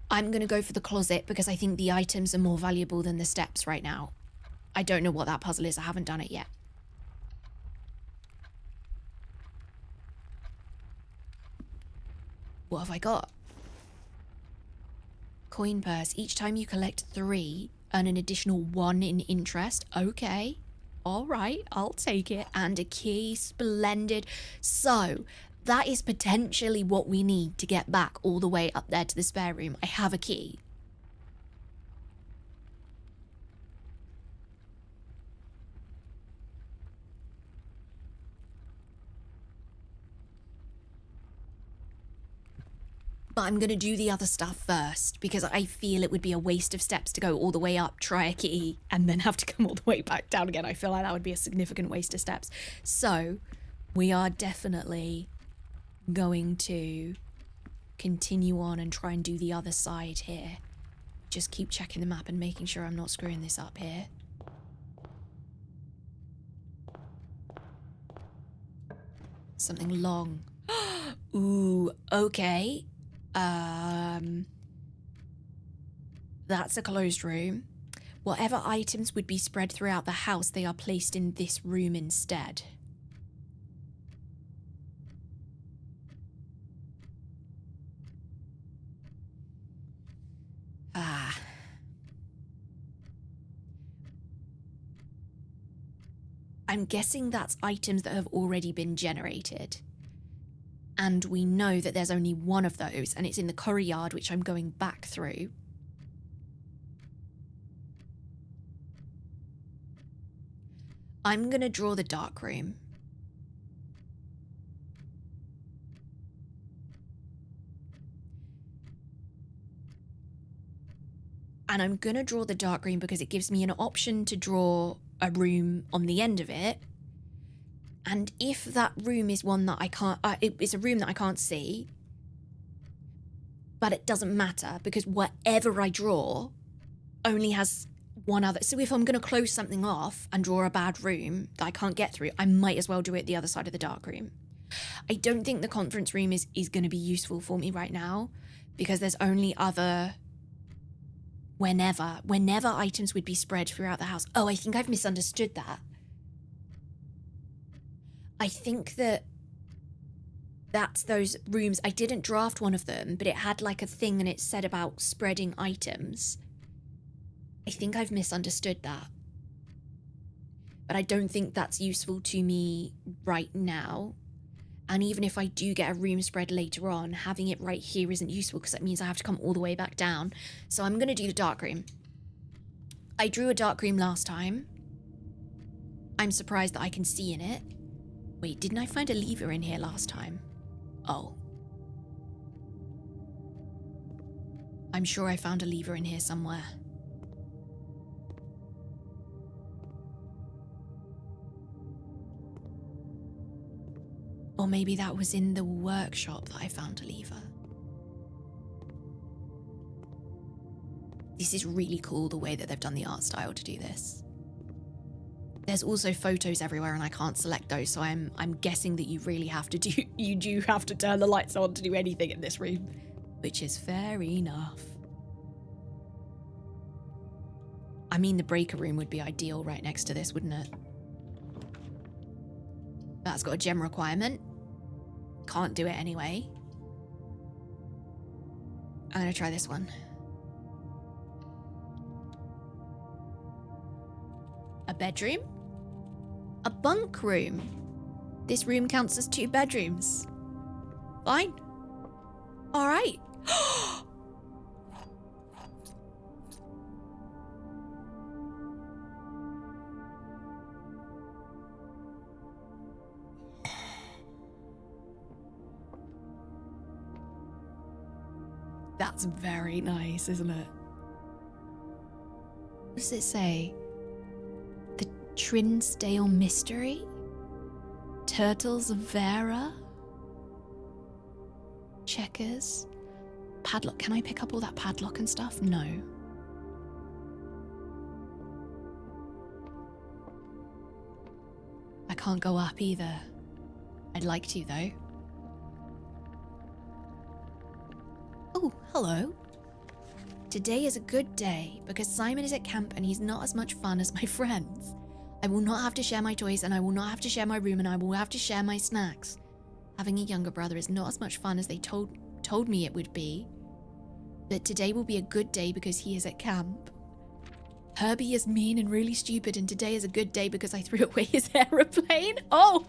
I'm going to go for the closet because I think the items are more valuable than the steps right now. I don't know what that puzzle is. I haven't done it yet. What have I got? Coin purse. Each time you collect 3, earn an additional 1 in interest. Okay. All right. I'll take it. And a key. Splendid. So that is potentially what we need to get back all the way up there to the spare room. I have a key. But I'm going to do the other stuff first because I feel it would be a waste of steps to go all the way up, try a key, and then have to come all the way back down again. I feel like that would be a significant waste of steps. So we are definitely going to continue on and try and do the other side here. Just keep checking the map and making sure I'm not screwing this up here. Something long. Ooh, okay. That's a closed room. Whatever items would be spread throughout the house, they are placed in this room instead. I'm guessing that's items that have already been generated. And we know that there's only one of those, and it's in the courtyard, which I'm going back through. I'm going to draw the darkroom. And I'm going to draw the darkroom because it gives me an option to draw a room on the end of it. And if that room is one that I can't, it's a room that I can't see, but it doesn't matter because whatever I draw only has one other. So if I'm going to close something off and draw a bad room that I can't get through, I might as well do it the other side of the dark room. I don't think the conference room is going to be useful for me right now because there's only other... Whenever items would be spread throughout the house. Oh, I think I've misunderstood that. I think that's those rooms. I didn't draft one of them, but it had like a thing and it said about spreading items. I think I've misunderstood that. But I don't think that's useful to me right now. And even if I do get a room spread later on, having it right here isn't useful because that means I have to come all the way back down. So I'm going to do the dark room. I drew a dark room last time. I'm surprised that I can see in it. Wait, didn't I find a lever in here last time? Oh. I'm sure I found a lever in here somewhere. Or maybe that was in the workshop that I found a lever. This is really cool, the way that they've done the art style to do this. There's also photos everywhere and I can't select those, so I'm guessing that you really have to you do have to turn the lights on to do anything in this room, which is fair enough. I mean, the breaker room would be ideal right next to this, wouldn't it? That's got a gem requirement. Can't do it anyway. I'm gonna try this one. A bedroom? A bunk room. This room counts as 2 bedrooms. Fine. All right. That's very nice, isn't it? What does it say? The Trinsdale Mystery? Turtles of Vera? Checkers? Padlock. Can I pick up all that padlock and stuff? No. I can't go up either. I'd like to, though. Oh, hello. Today is a good day because Simon is at camp and he's not as much fun as my friends. I will not have to share my toys and I will not have to share my room and I will have to share my snacks. Having a younger brother is not as much fun as they told me it would be. But today will be a good day because he is at camp. Herbie is mean and really stupid and today is a good day because I threw away his aeroplane. Oh,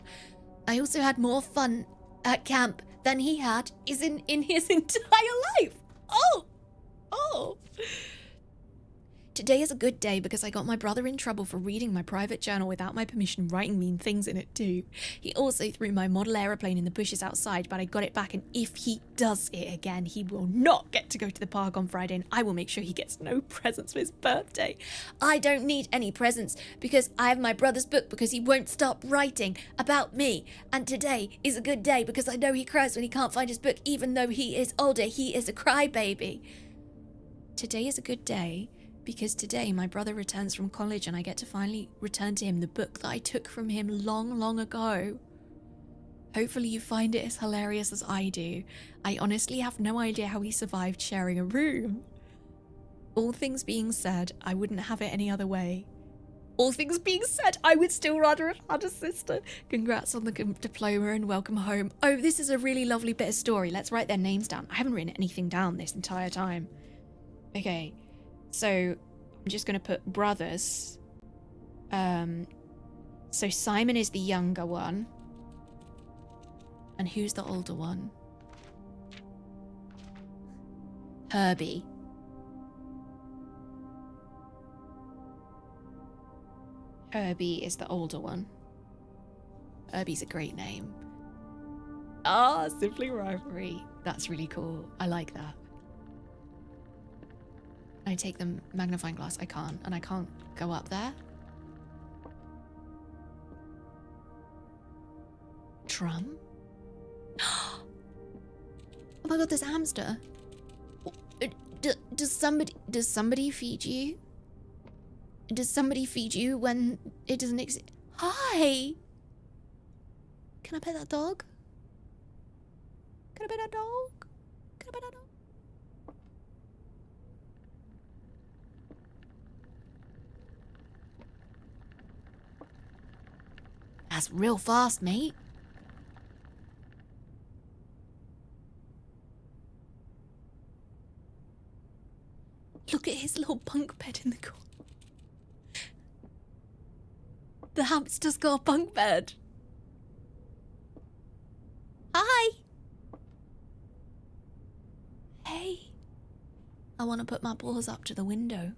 I also had more fun at camp than he had in his entire life. Oh. Today is a good day because I got my brother in trouble for reading my private journal without my permission, writing mean things in it too. He also threw my model aeroplane in the bushes outside, but I got it back, and if he does it again, he will not get to go to the park on Friday, and I will make sure he gets no presents for his birthday. I don't need any presents because I have my brother's book because he won't stop writing about me. And today is a good day because I know he cries when he can't find his book, even though he is older. He is a crybaby. Today is a good day because today my brother returns from college and I get to finally return to him the book that I took from him long, long ago. Hopefully you find it as hilarious as I do. I honestly have no idea how he survived sharing a room. All things being said, I wouldn't have it any other way. All things being said, I would still rather have had a sister. Congrats on the diploma and welcome home. Oh, this is a really lovely bit of story. Let's write their names down. I haven't written anything down this entire time. Okay. So, I'm just going to put brothers. So Simon is the younger one. And who's the older one? Herbie. Herbie is the older one. Herbie's a great name. Ah, Simply Rivalry. That's really cool. I like that. I take the magnifying glass. I can't. And I can't go up there. Drum? Oh my god, there's a hamster. Does somebody feed you? Does somebody feed you when it doesn't exist? Hi! Can I pet that dog? Can I pet that dog? Can I pet that dog? That's real fast, mate. Look at his little bunk bed in the corner. The hamster's got a bunk bed. Hi. Hey. I want to put my paws up to the window.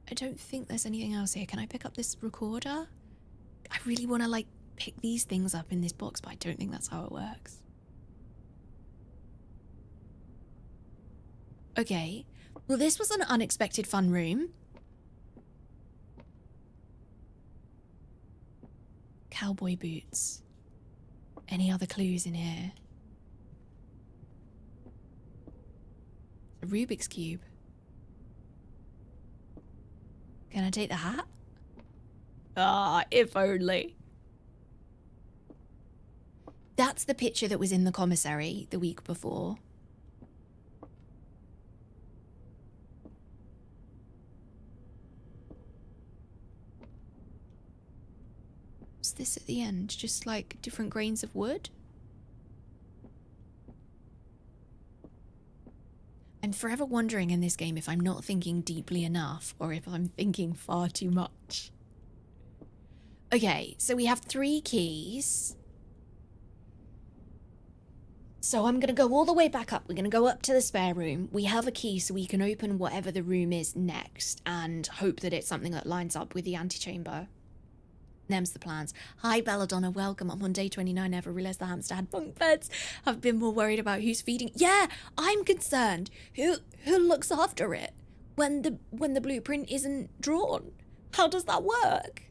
I don't think there's anything else here. Can I pick up this recorder? I really want to, like, pick these things up in this box, but I don't think that's how it works. Okay. Well, this was an unexpected fun room. Cowboy boots. Any other clues in here? A Rubik's Cube. Can I take the hat? Ah, if only. That's the picture that was in the commissary the week before. What's this at the end? Just like different grains of wood? I'm forever wondering in this game if I'm not thinking deeply enough or if I'm thinking far too much. Okay, so we have 3 keys. So I'm going to go all the way back up. We're going to go up to the spare room. We have a key so we can open whatever the room is next and hope that it's something that lines up with the antechamber. Them's the plans. Hi, Belladonna. Welcome. I'm on day 29. Never realised the hamster had bunk beds. I've been more worried about who's feeding. Yeah, I'm concerned. Who looks after it when the blueprint isn't drawn? How does that work?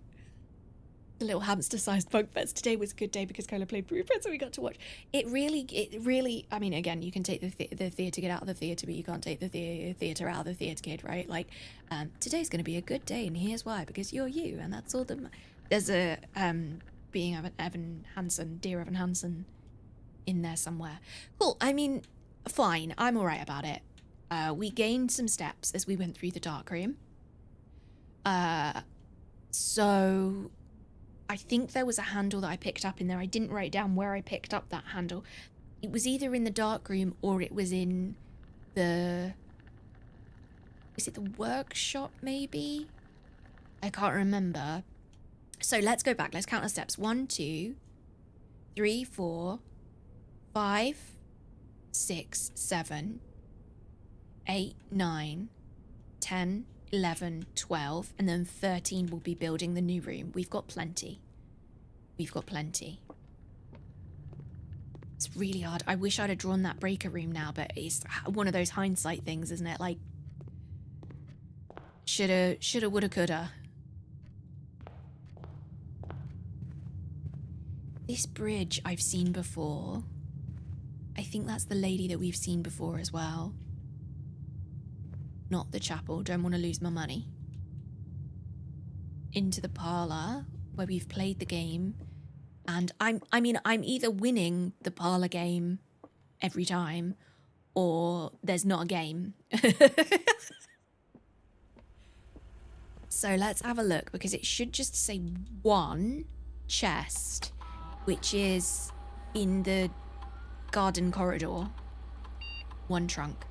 The little hamster-sized bunk beds. Today was a good day because Cola played Blueprint, so we got to watch. It really. I mean, again, you can take the theatre kid out of the theatre, but you can't take the theatre out of the theatre kid, right? Like, today's going to be a good day, and here's why: because you're you, and that's all that. There's a being of Evan Hansen, dear Evan Hansen, in there somewhere. Cool. I mean, fine. I'm all right about it. We gained some steps as we went through the darkroom. So I think there was a handle that I picked up in there. I didn't write down where I picked up that handle. It was either in the darkroom or it was in the... Is it the workshop, maybe? I can't remember. So let's go back. Let's count our steps. 1, 2, 3, 4, 5, 6, 7, 8, 9, 10, 11, 12, and then 13 will be building the new room. We've got plenty. We've got plenty. It's really hard. I wish I'd have drawn that breaker room now, but it's one of those hindsight things, isn't it? Like, shoulda, woulda, coulda. This bridge I've seen before. I think that's the lady that we've seen before as well. Not the chapel. Don't want to lose my money. Into the parlor where we've played the game, and I'm either winning the parlor game every time, or there's not a game. So let's have a look, because it should just say one chest, which is in the garden corridor. One trunk.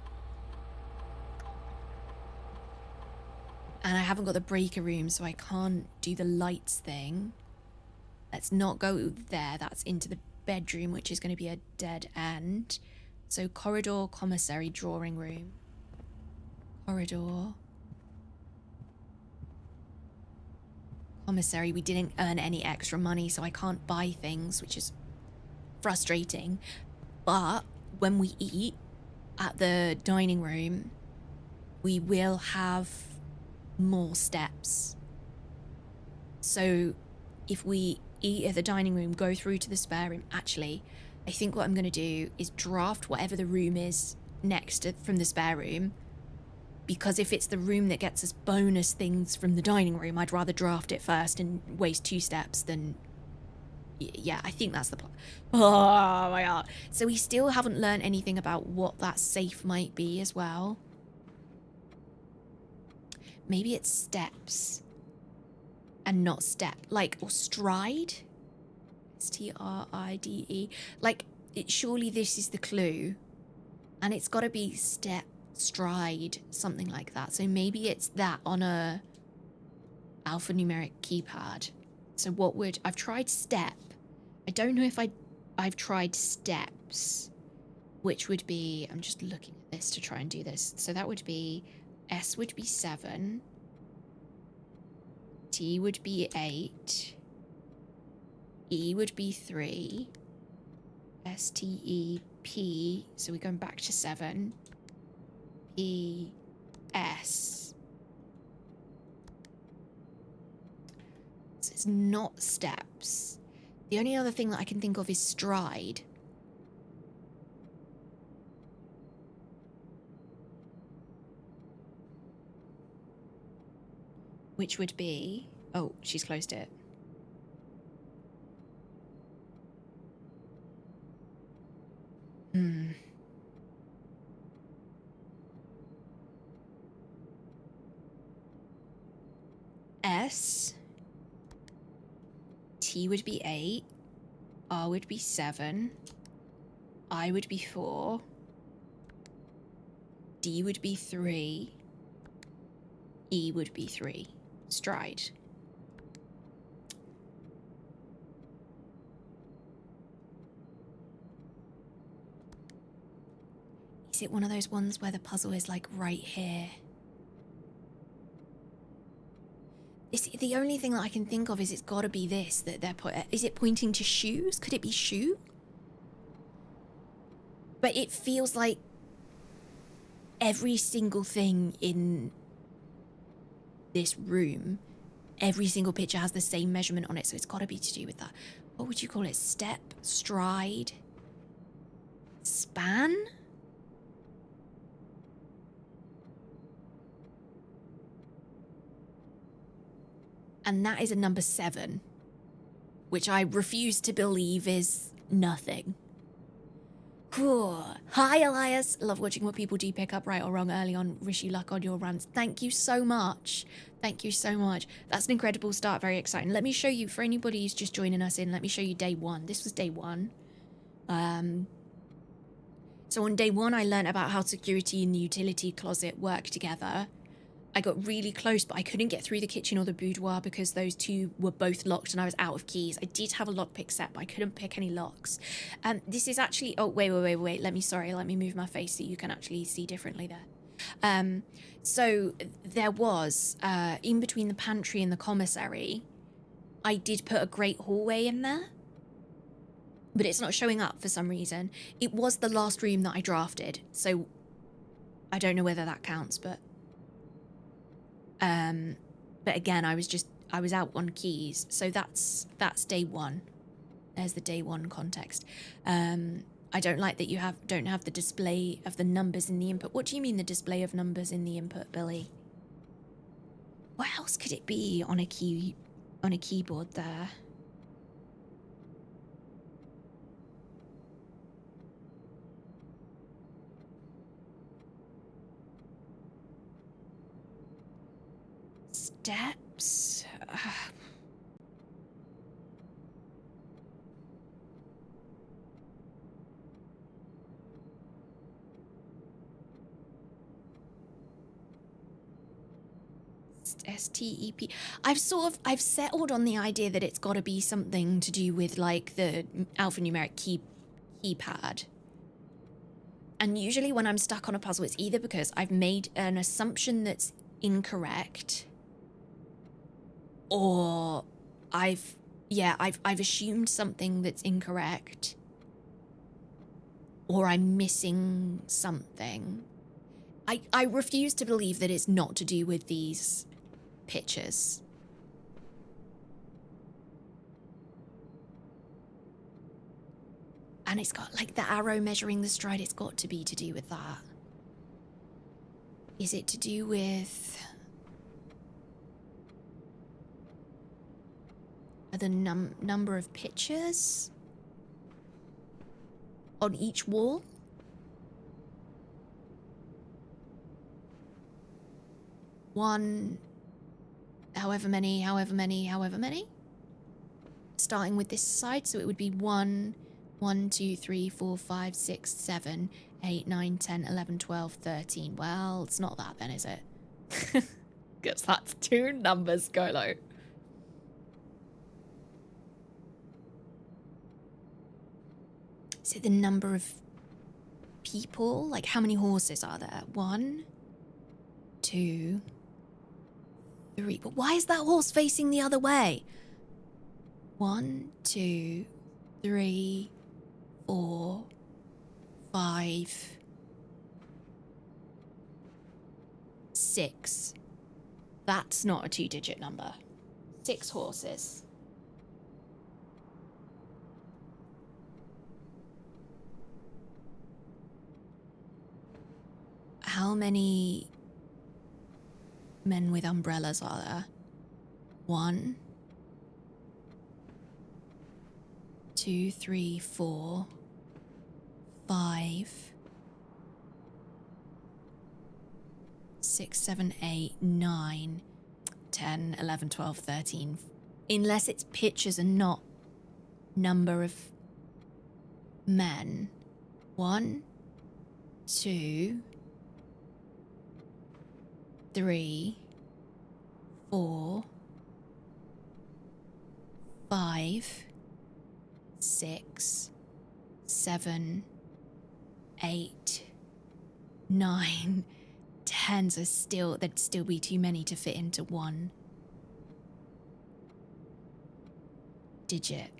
And I haven't got the breaker room, so I can't do the lights thing. Let's not go there. That's into the bedroom, which is going to be a dead end. So corridor, commissary, drawing room. Corridor. Commissary. We didn't earn any extra money, so I can't buy things, which is frustrating. But when we eat at the dining room, we will have more steps. So if we eat at the dining room, go through to the spare room. Actually, I think what I'm going to do is draft whatever the room is next from the spare room, because if it's the room that gets us bonus things from the dining room, I'd rather draft it first and waste 2 steps than... Yeah, I think that's the plan. Oh my god. So we still haven't learned anything about what that safe might be as well. Maybe it's steps and not step, like, or stride. S-T-R-I-D-E. Like, surely this is the clue, and it's got to be step, stride, something like that. So maybe it's that on a alphanumeric keypad. So what would... I've tried step. I don't know if I've tried steps, which would be... I'm just looking at this to try and do this. So that would be... S would be 7. T would be 8. E would be 3. S, T, E, P. So we're going back to 7. P, S. So it's not steps. The only other thing that I can think of is stride. Which would be... Oh, she's closed it. S. T would be 8. R would be 7. I would be 4. D would be 3. E would be 3. Stride. Is it one of those ones where the puzzle is like right here? The only thing that I can think of is it's got to be this that they're is it pointing to shoes? Could it be shoe? But it feels like every single thing in this room, every single picture has the same measurement on it, so it's got to be to do with that. What would you call it? Step, stride, span? And that is a number 7, which I refuse to believe is nothing. Hi, Elias. Love watching what people do pick up right or wrong early on. Wish you luck on your runs. Thank you so much. Thank you so much. That's an incredible start. Very exciting. Let me show you, for anybody who's just joining us in, let me show you day 1. This was day 1. So on day 1, I learned about how security and the utility closet work together. I got really close, but I couldn't get through the kitchen or the boudoir because those two were both locked and I was out of keys. I did have a lockpick set, but I couldn't pick any locks. This is actually... Oh, wait. Let me move my face so you can actually see differently there. So there was, in between the pantry and the commissary, I did put a great hallway in there, but it's not showing up for some reason. It was the last room that I drafted, so I don't know whether that counts, but... But again, I was out on keys, so that's day 1. There's the day 1 context. I don't like that you don't have the display of the numbers in the input. What do you mean the display of numbers in the input, Billy? What else could it be on a keyboard there? Steps. STEP. I've settled on the idea that it's got to be something to do with like the alphanumeric keypad. And usually when I'm stuck on a puzzle, it's either because I've made an assumption that's incorrect, or I've assumed something that's incorrect, or I'm missing something. I refuse to believe that it's not to do with these pictures. And it's got like the arrow measuring the stride. It's got to be to do with that. Is it to do with the number of pictures on each wall? One, however many. Starting with this side, so it would be 1, 2, 3, 4, 5, 6, 7, 8, 9, 10, 11, 12, 13. Well, it's not that then, is it? Guess that's 2 numbers, Kolo. Is it the number of people? Like, how many horses are there? 1, 2, 3. But why is that horse facing the other way? 1, 2, 3, 4, 5, 6. That's not a 2-digit number. 6 horses. How many men with umbrellas are there? 1, 2, 3, 4, 5, 6, 7, 8, 9, 10, 11, 12, 13. Unless it's pictures and not number of men. 1, 2, 3, 4, 5, 6, 7, 8, 9, 10. So there'd still be too many to fit into one digit.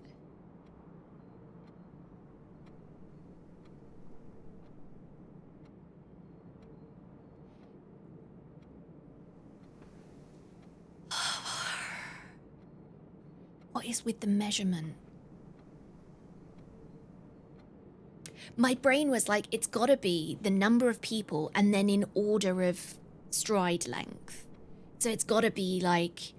What is with the measurement? My brain was like, it's gotta be the number of people and then in order of stride length. So it's gotta be like,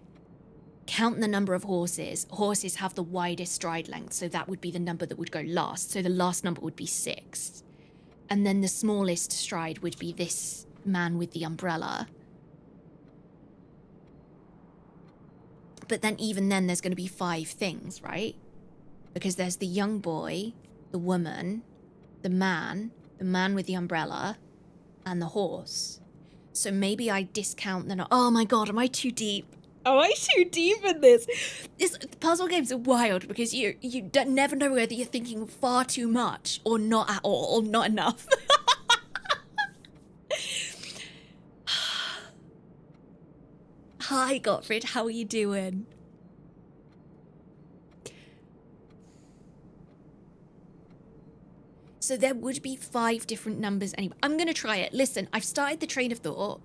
count the number of horses. Horses have the widest stride length, so that would be the number that would go last. So the last number would be 6. And then the smallest stride would be this man with the umbrella. But then even then there's going to be 5 things, right? Because there's the young boy, the woman, the man with the umbrella, and the horse. So maybe I discount the... Oh my god, am I too deep? Am I too deep in this? Puzzle games are wild because you never know whether you're thinking far too much or not at all, or not enough. Hi, Gottfried. How are you doing? So there would be 5 different numbers anyway. I'm going to try it. Listen, I've started the train of thought.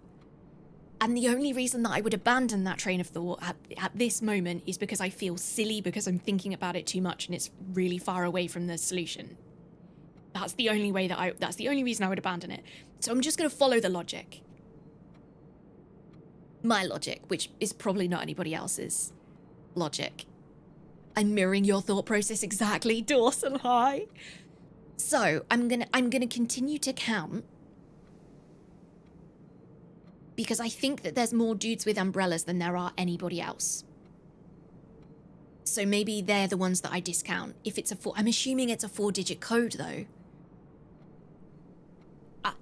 And the only reason that I would abandon that train of thought at this moment is because I feel silly because I'm thinking about it too much and it's really far away from the solution. That's the only way that's the only reason I would abandon it. So I'm just going to follow the logic. My logic, which is probably not anybody else's logic. I'm mirroring your thought process exactly, Dawson. Hi. So I'm gonna continue to count because I think that there's more dudes with umbrellas than there are anybody else. So maybe they're the ones that I discount. If it's I'm assuming it's a 4-digit code though.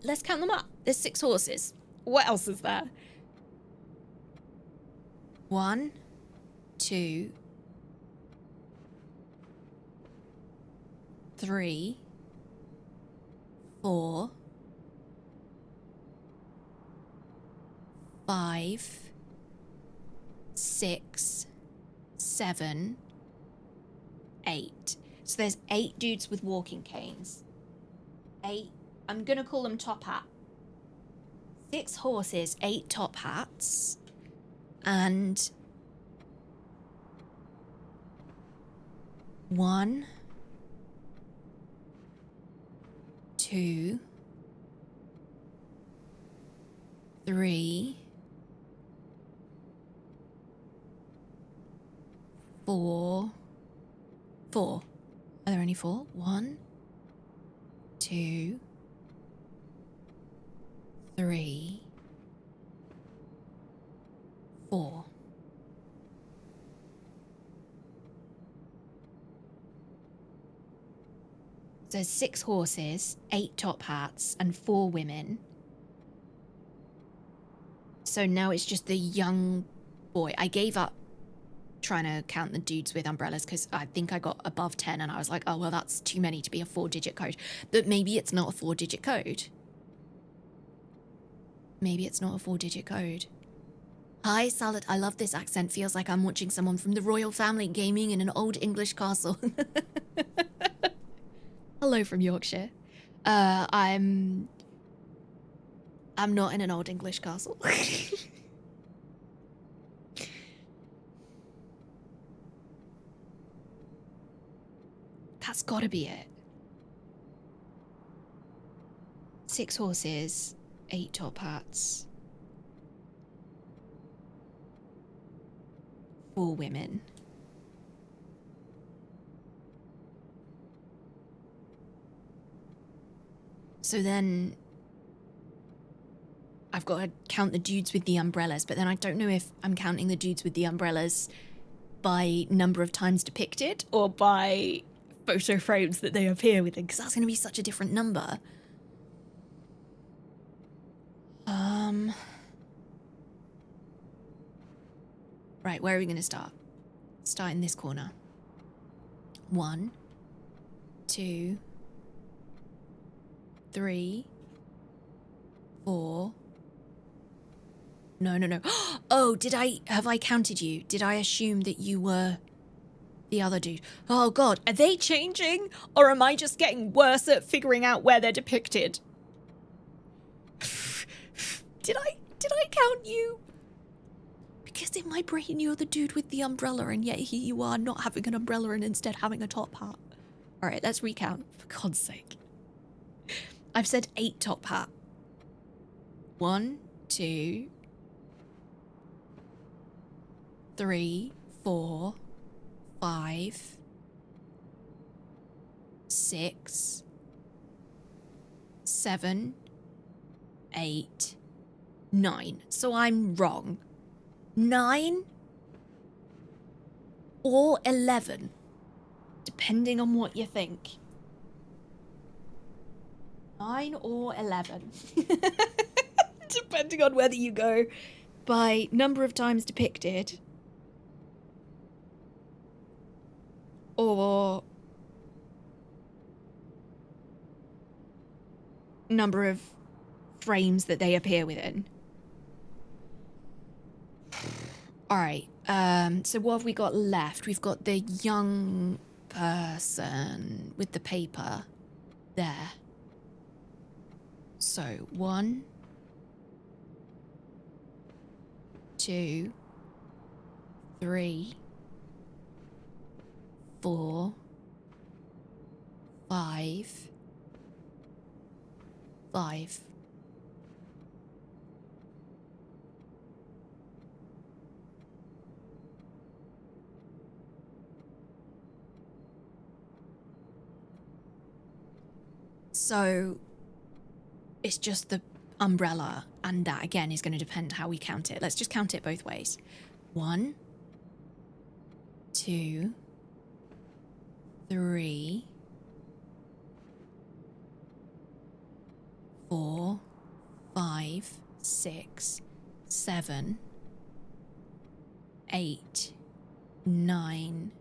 Let's count them up. There's 6 horses. What else is there? 1, 2, 3, 4, 5, 6, 7, 8. So there's 8 dudes with walking canes. 8. I'm gonna call them top hat. 6 horses, 8 top hats. And 1, 2, 3, 4. Are there only 4? 1, 2, 3, 4. So 6 horses, 8 top hats, and 4 women. So now it's just the young boy. I gave up trying to count the dudes with umbrellas because I think I got above 10 and I was like, oh, well, that's too many to be a 4-digit code. But maybe it's not a 4-digit code. Maybe it's not a 4-digit code. Hi, Salad. I love this accent. Feels like I'm watching someone from the royal family gaming in an old English castle. Hello from Yorkshire. I'm not in an old English castle. That's gotta be it. 6 horses, 8 top hats. 4 women. So then I've got to count the dudes with the umbrellas, but then I don't know if I'm counting the dudes with the umbrellas by number of times depicted or by photo frames that they appear within, because that's going to be such a different number. Right, where are we going to start? Start in this corner. 1, 2, 3, 4. No. Oh, have I counted you? Did I assume that you were The other dude. Oh God, are they changing? Or am I just getting worse at figuring out where they're depicted? Did I count you? Because in my brain you're the dude with the umbrella and yet here you are not having an umbrella and instead having a top hat. All right, let's recount, for God's sake. I've said 8 top hat. 1, 2, 3, 4, 5, 6, 7, 8, 9. So I'm wrong. 9 or 11, depending on what you think. 9 or 11. Depending on whether you go by number of times depicted or number of frames that they appear within. All right, so what have we got left? We've got the young person with the paper there. So 1, 2, 3, 4, 5, 5. So it's just the umbrella, and that again is going to depend how we count it. Let's just count it both ways. 1, 2, 3, 4, 5, 6, 7, 8, 9.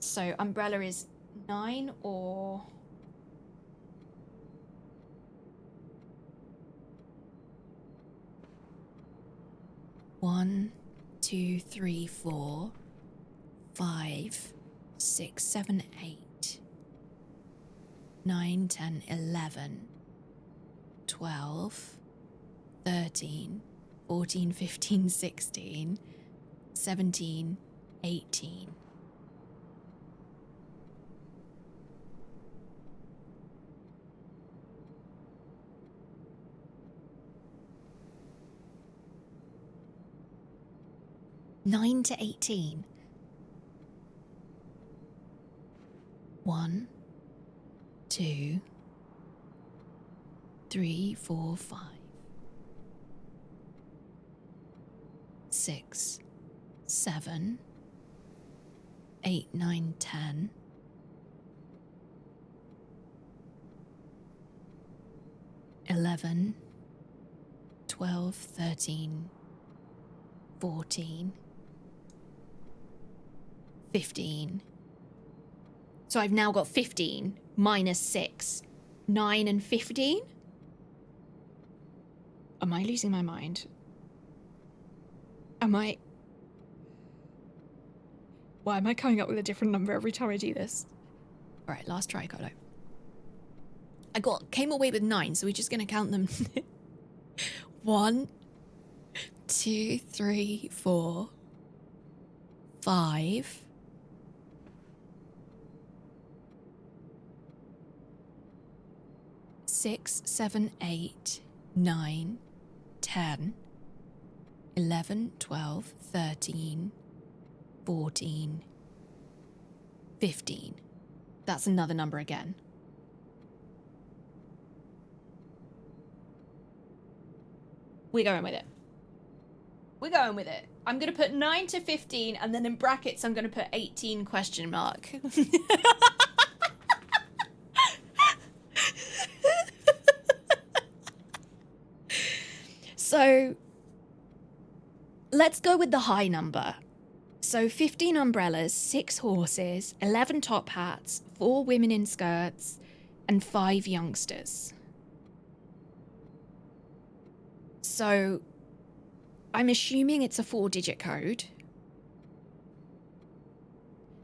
So umbrella is 9 or... One, 2, 3, 4, 5, 6, 7, 8, 9, 10, 11, 12, 13, 14, 15, 16, 17, 18. Nine to 18. 1, 2, 3, 4, 5, 6, 7, 8, 9, 10, 11, 12, 13, 14, 15. So I've now got 15 minus 6, 9 and 15. Am I losing my mind? Why am I coming up with a different number every time I do this? All right, last try, Kolo. Came away with 9, so we're just going to count them. 1, 2, 3, 4, 5, 6, 7, 8, 9, 10, 11, 12, 13, 14, 15. That's another number again. We're going with it. We're going with it. I'm going to put 9 to 15, and then in brackets, I'm going to put 18 question mark. So let's go with the high number. So 15 umbrellas, 6 horses, 11 top hats, 4 women in skirts, and 5 youngsters. So I'm assuming it's a 4-digit code.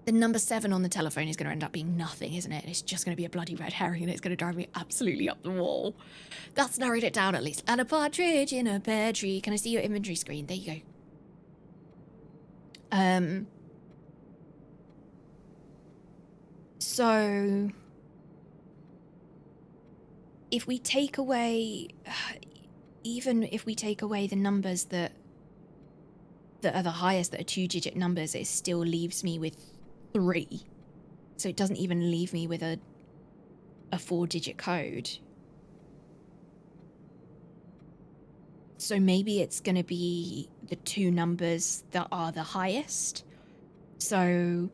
The number 7 on the telephone is going to end up being nothing, isn't it? It's just going to be a bloody red herring and it's going to drive me absolutely up the wall. That's narrowed it down at least. And a partridge in a pear tree. Can I see your inventory screen? There you go. So if we take away, even if we take away the numbers that are the highest, that are 2-digit numbers, it still leaves me with 3. So it doesn't even leave me with a 4-digit code. So maybe it's going to be the 2 numbers that are the highest. So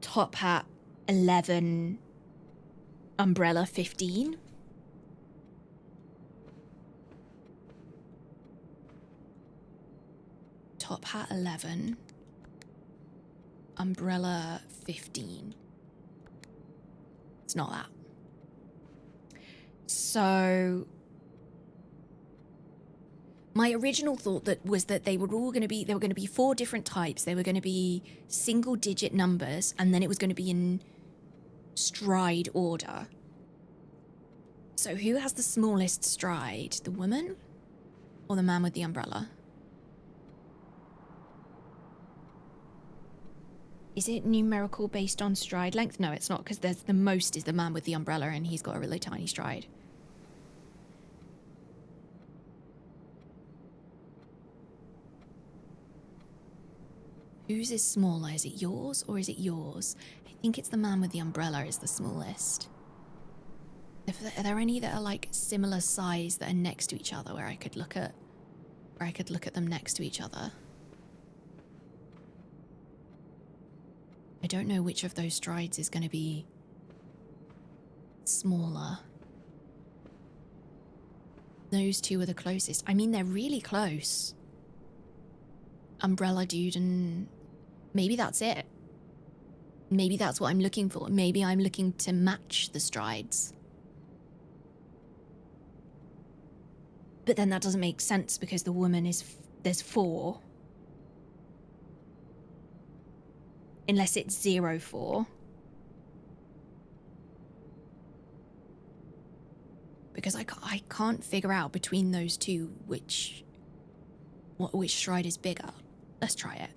top hat 11, umbrella 15. Top hat 11, umbrella 15. It's not that. So my original thought was that they were all going to be, there were going to be 4 different types. They were going to be single-digit numbers, and then it was going to be in stride order. So who has the smallest stride? The woman or the man with the umbrella? Is it numerical based on stride length? No, it's not, because there's the most is the man with the umbrella, and he's got a really tiny stride. Whose is smaller? Is it yours or is it yours? I think it's the man with the umbrella is the smallest. Are there any that are like similar size that are next to each other where I could look at them next to each other? I don't know which of those strides is going to be smaller. Those 2 are the closest. I mean, they're really close. Umbrella dude, and maybe that's it. Maybe that's what I'm looking for. Maybe I'm looking to match the strides. But then that doesn't make sense because the woman is, there's 4. Unless it's 0-4. Because I can't figure out between those 2 which stride is bigger. Let's try it.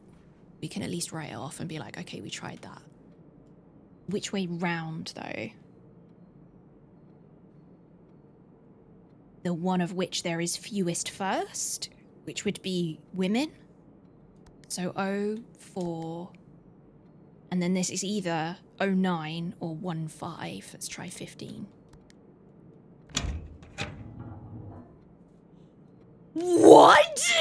We can at least write it off and be like, okay, we tried that. Which way round, though? The one of which there is fewest first, which would be women. So 0-4. And then this is either 0-9 or 1-5. Let's try 15. What?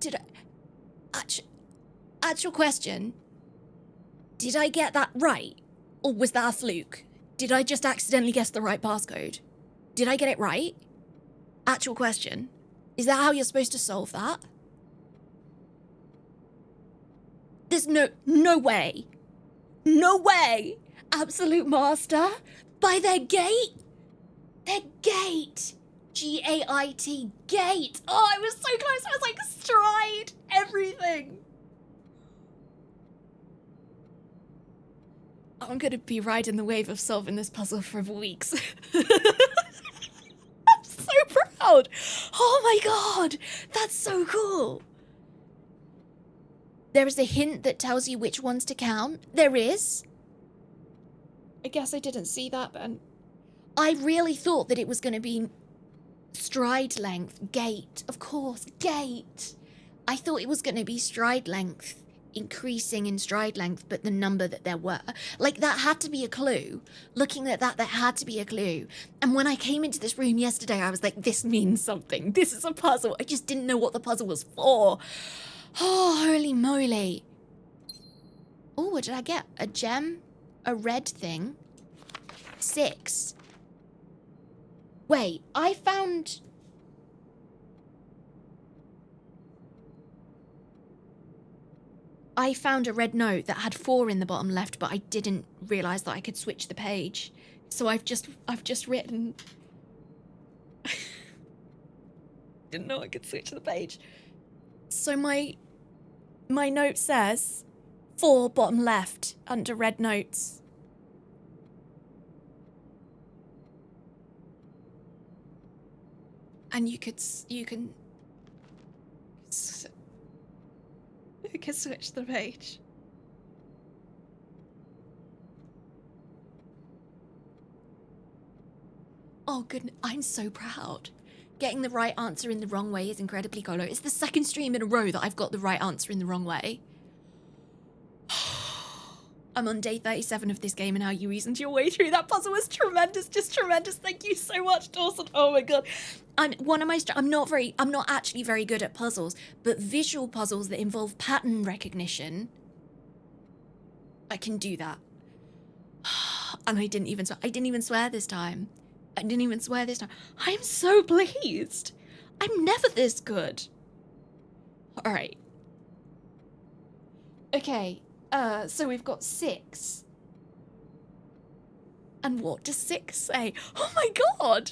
Did I... Actual question. Did I get that right? Or was that a fluke? Did I just accidentally guess the right passcode? Did I get it right? Actual question. Is that how you're supposed to solve that? There's no way. No way. Absolute master. By their gate. Their gate. G-A-I-T. Gate. Oh, I was so close. I was like, stride. Everything. I'm going to be riding the wave of solving this puzzle for weeks. I'm so proud. Oh my god. That's so cool. There is a hint that tells you which ones to count. There is. I guess I didn't see that, Ben. I really thought that it was going to be stride length, gait. Of course, gait. I thought it was going to be stride length, increasing in stride length, but the number that there were. Like, that had to be a clue. Looking at that had to be a clue. And when I came into this room yesterday, I was like, this means something. This is a puzzle. I just didn't know what the puzzle was for. Oh, holy moly. Oh, what did I get? A gem? A red thing? 6. Wait, I found... I found a red note that had 4 in the bottom left, but I didn't realise that I could switch the page. So I've just written... Didn't know I could switch the page. So my note says 4 bottom left under red notes. And you can switch the page. Oh goodness, I'm so proud. Getting the right answer in the wrong way is incredibly Kolo. It's the second stream in a row that I've got the right answer in the wrong way. I'm on day 37 of this game and how you reasoned your way through that puzzle was tremendous, just tremendous. Thank you so much, Dawson. Oh my god. And one of my I'm not actually very good at puzzles, but visual puzzles that involve pattern recognition, I can do that. And I didn't even swear this time. I'm so pleased. I'm never this good. All right. Okay. So we've got 6. And what does 6 say? Oh my god!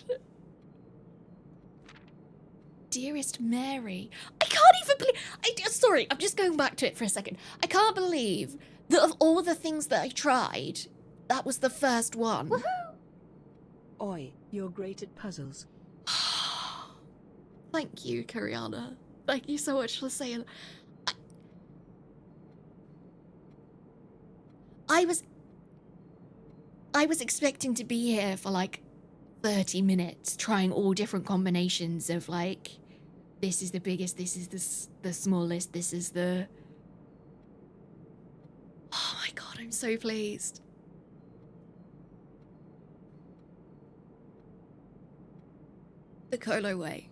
Dearest Mary. I can't even believe... Sorry, I'm just going back to it for a second. I can't believe that of all the things that I tried, that was the first one. Woohoo! Oi, you're great at puzzles. Thank you, Kariana. Thank you so much for saying... I was expecting to be here for like 30 minutes trying all different combinations of like, this is the biggest, this is the smallest, this is the... Oh my god, I'm so pleased. The Kolo way.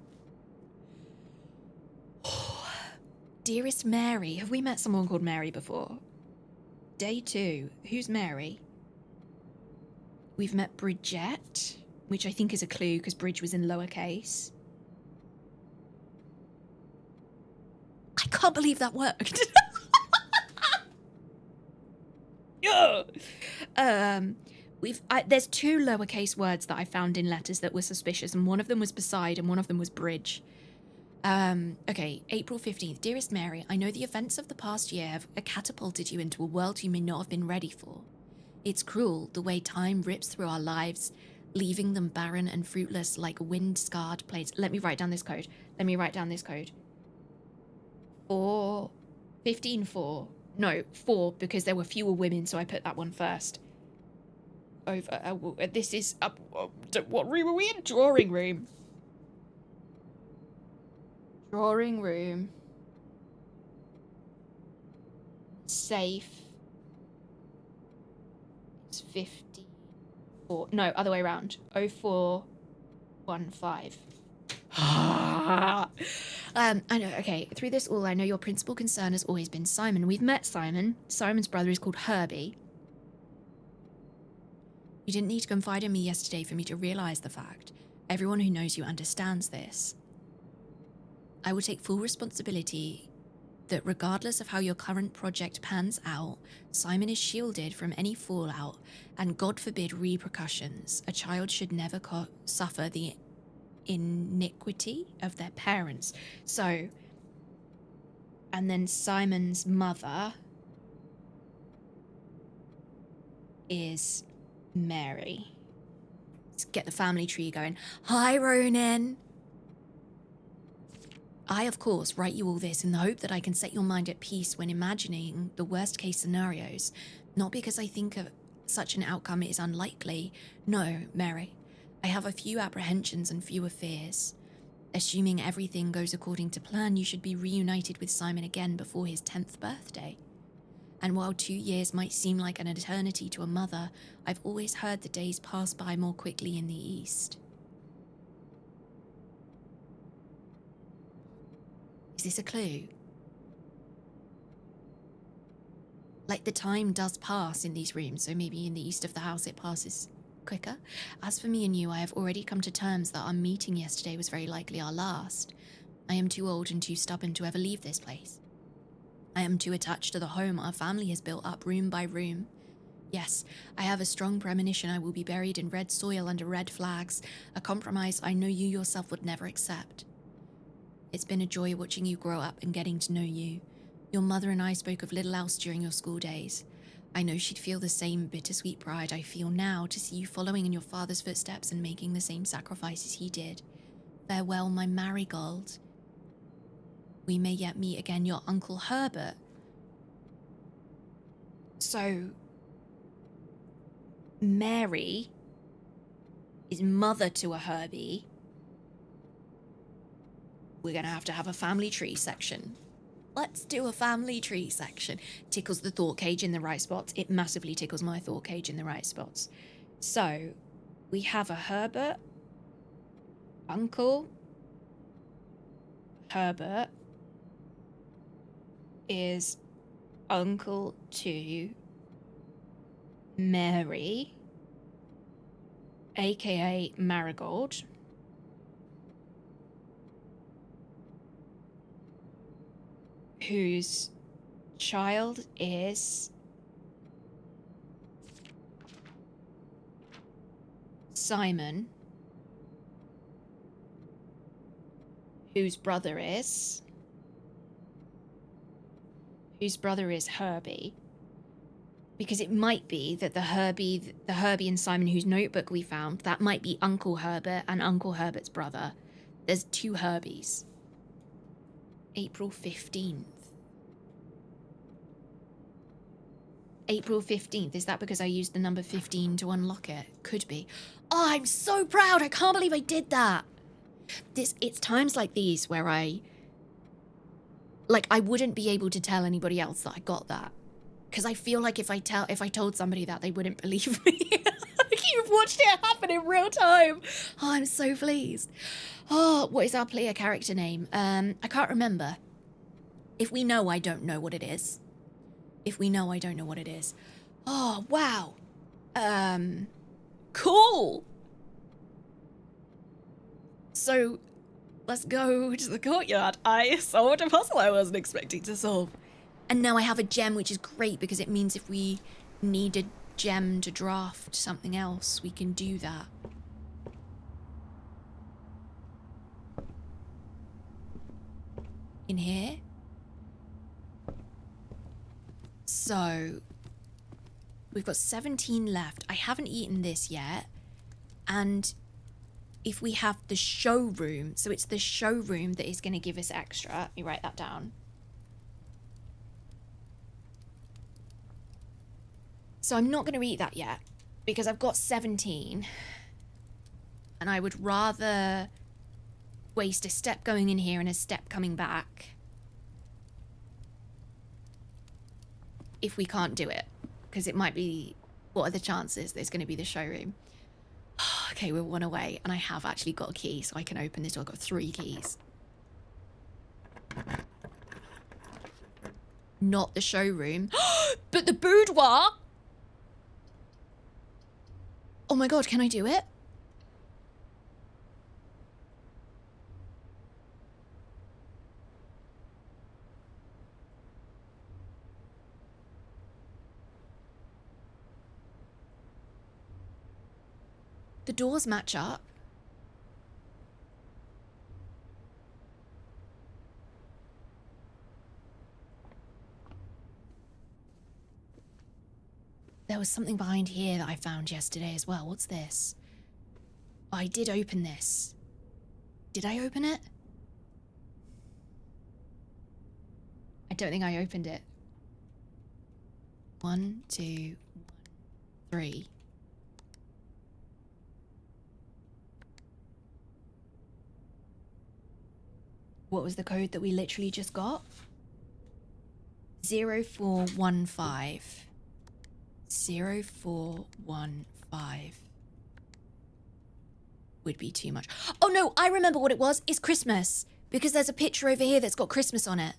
Dearest Mary. Have we met someone called Mary before? Day 2. Who's Mary? We've met Bridget, which I think is a clue because Bridge was in lowercase. I can't believe that worked. Yeah. There's 2 lowercase words that I found in letters that were suspicious, and one of them was beside and one of them was bridge. Okay, April 15th. Dearest Mary, I know the events of the past year have catapulted you into a world you may not have been ready for. It's cruel, the way time rips through our lives, leaving them barren and fruitless like wind-scarred plains. Let me write down this code. 4. No, 4, because there were fewer women, so I put that one first. Over. This is... what room are we in? Drawing room. Drawing room. Safe. It's 54. No, other way around. 0415. I know, okay. Through this all, I know your principal concern has always been Simon. We've met Simon. Simon's brother is called Herbie. You didn't need to confide in me yesterday for me to realize the fact. Everyone who knows you understands this. I will take full responsibility that regardless of how your current project pans out, Simon is shielded from any fallout and God forbid repercussions. A child should never suffer the iniquity of their parents. So, and then Simon's mother is Mary. Let's get the family tree going. Hi, Ronan. I, of course, write you all this in the hope that I can set your mind at peace when imagining the worst-case scenarios, not because I think of such an outcome is unlikely. No, Mary, I have a few apprehensions and fewer fears. Assuming everything goes according to plan, you should be reunited with Simon again before his 10th birthday. And while 2 years might seem like an eternity to a mother, I've always heard the days pass by more quickly in the East. Is this a clue? Like the time does pass in these rooms, so maybe in the east of the house it passes quicker. As for me and you, I have already come to terms that our meeting yesterday was very likely our last. I am too old and too stubborn to ever leave this place. I am too attached to the home our family has built up room by room. Yes, I have a strong premonition I will be buried in red soil under red flags, a compromise I know you yourself would never accept. It's been a joy watching you grow up and getting to know you. Your mother and I spoke of little else during your school days. I know she'd feel the same bittersweet pride I feel now to see you following in your father's footsteps and making the same sacrifices he did. Farewell, my marigold. We may yet meet again, your Uncle Herbert. So, Mary is mother to a Herbie. We're going to have a family tree section. Let's do a family tree section. Tickles the thought cage in the right spots. It massively tickles my thought cage in the right spots. So, we have a Herbert, Uncle Herbert is uncle to Mary, aka Marigold. Whose child is Simon, whose brother is Herbie, because it might be that the Herbie and Simon whose notebook we found, that might be Uncle Herbert and Uncle Herbert's brother. There's two Herbies. April 15th. April 15th, is that because I used the number 15 to unlock it? Could be. Oh, I'm so proud, I can't believe I did that. It's times like these where I wouldn't be able to tell anybody else that I got that. Because I feel like if I told somebody that, they wouldn't believe me. You've watched it happen in real time. Oh, I'm so pleased. Oh, what is our player character name? I can't remember. If we know, I don't know what it is. Oh, wow. Cool. So, let's go to the courtyard. I solved a puzzle I wasn't expecting to solve. And now I have a gem, which is great because it means if we need a gem to draft something else, we can do that. In here. So, we've got 17 left. I haven't eaten this yet. And if we have the showroom, so it's the showroom that is going to give us extra. Let me write that down. So I'm not going to eat that yet because I've got 17 and I would rather waste a step going in here and a step coming back if we can't do it, because it might be, what are the chances there's going to be the showroom? Okay, we're one away and I have actually got a key so I can open this door. I've got 3 keys. Not the showroom, but the boudoir. Oh my god, can I do it? The doors match up. There was something behind here that I found yesterday as well. What's this? Oh, I did open this. Did I open it? I don't think I opened it. 1, 2, 3. What was the code that we literally just got? 0415. 0415 would be too much. Oh no, I remember what it was. It's Christmas. Because there's a picture over here that's got Christmas on it.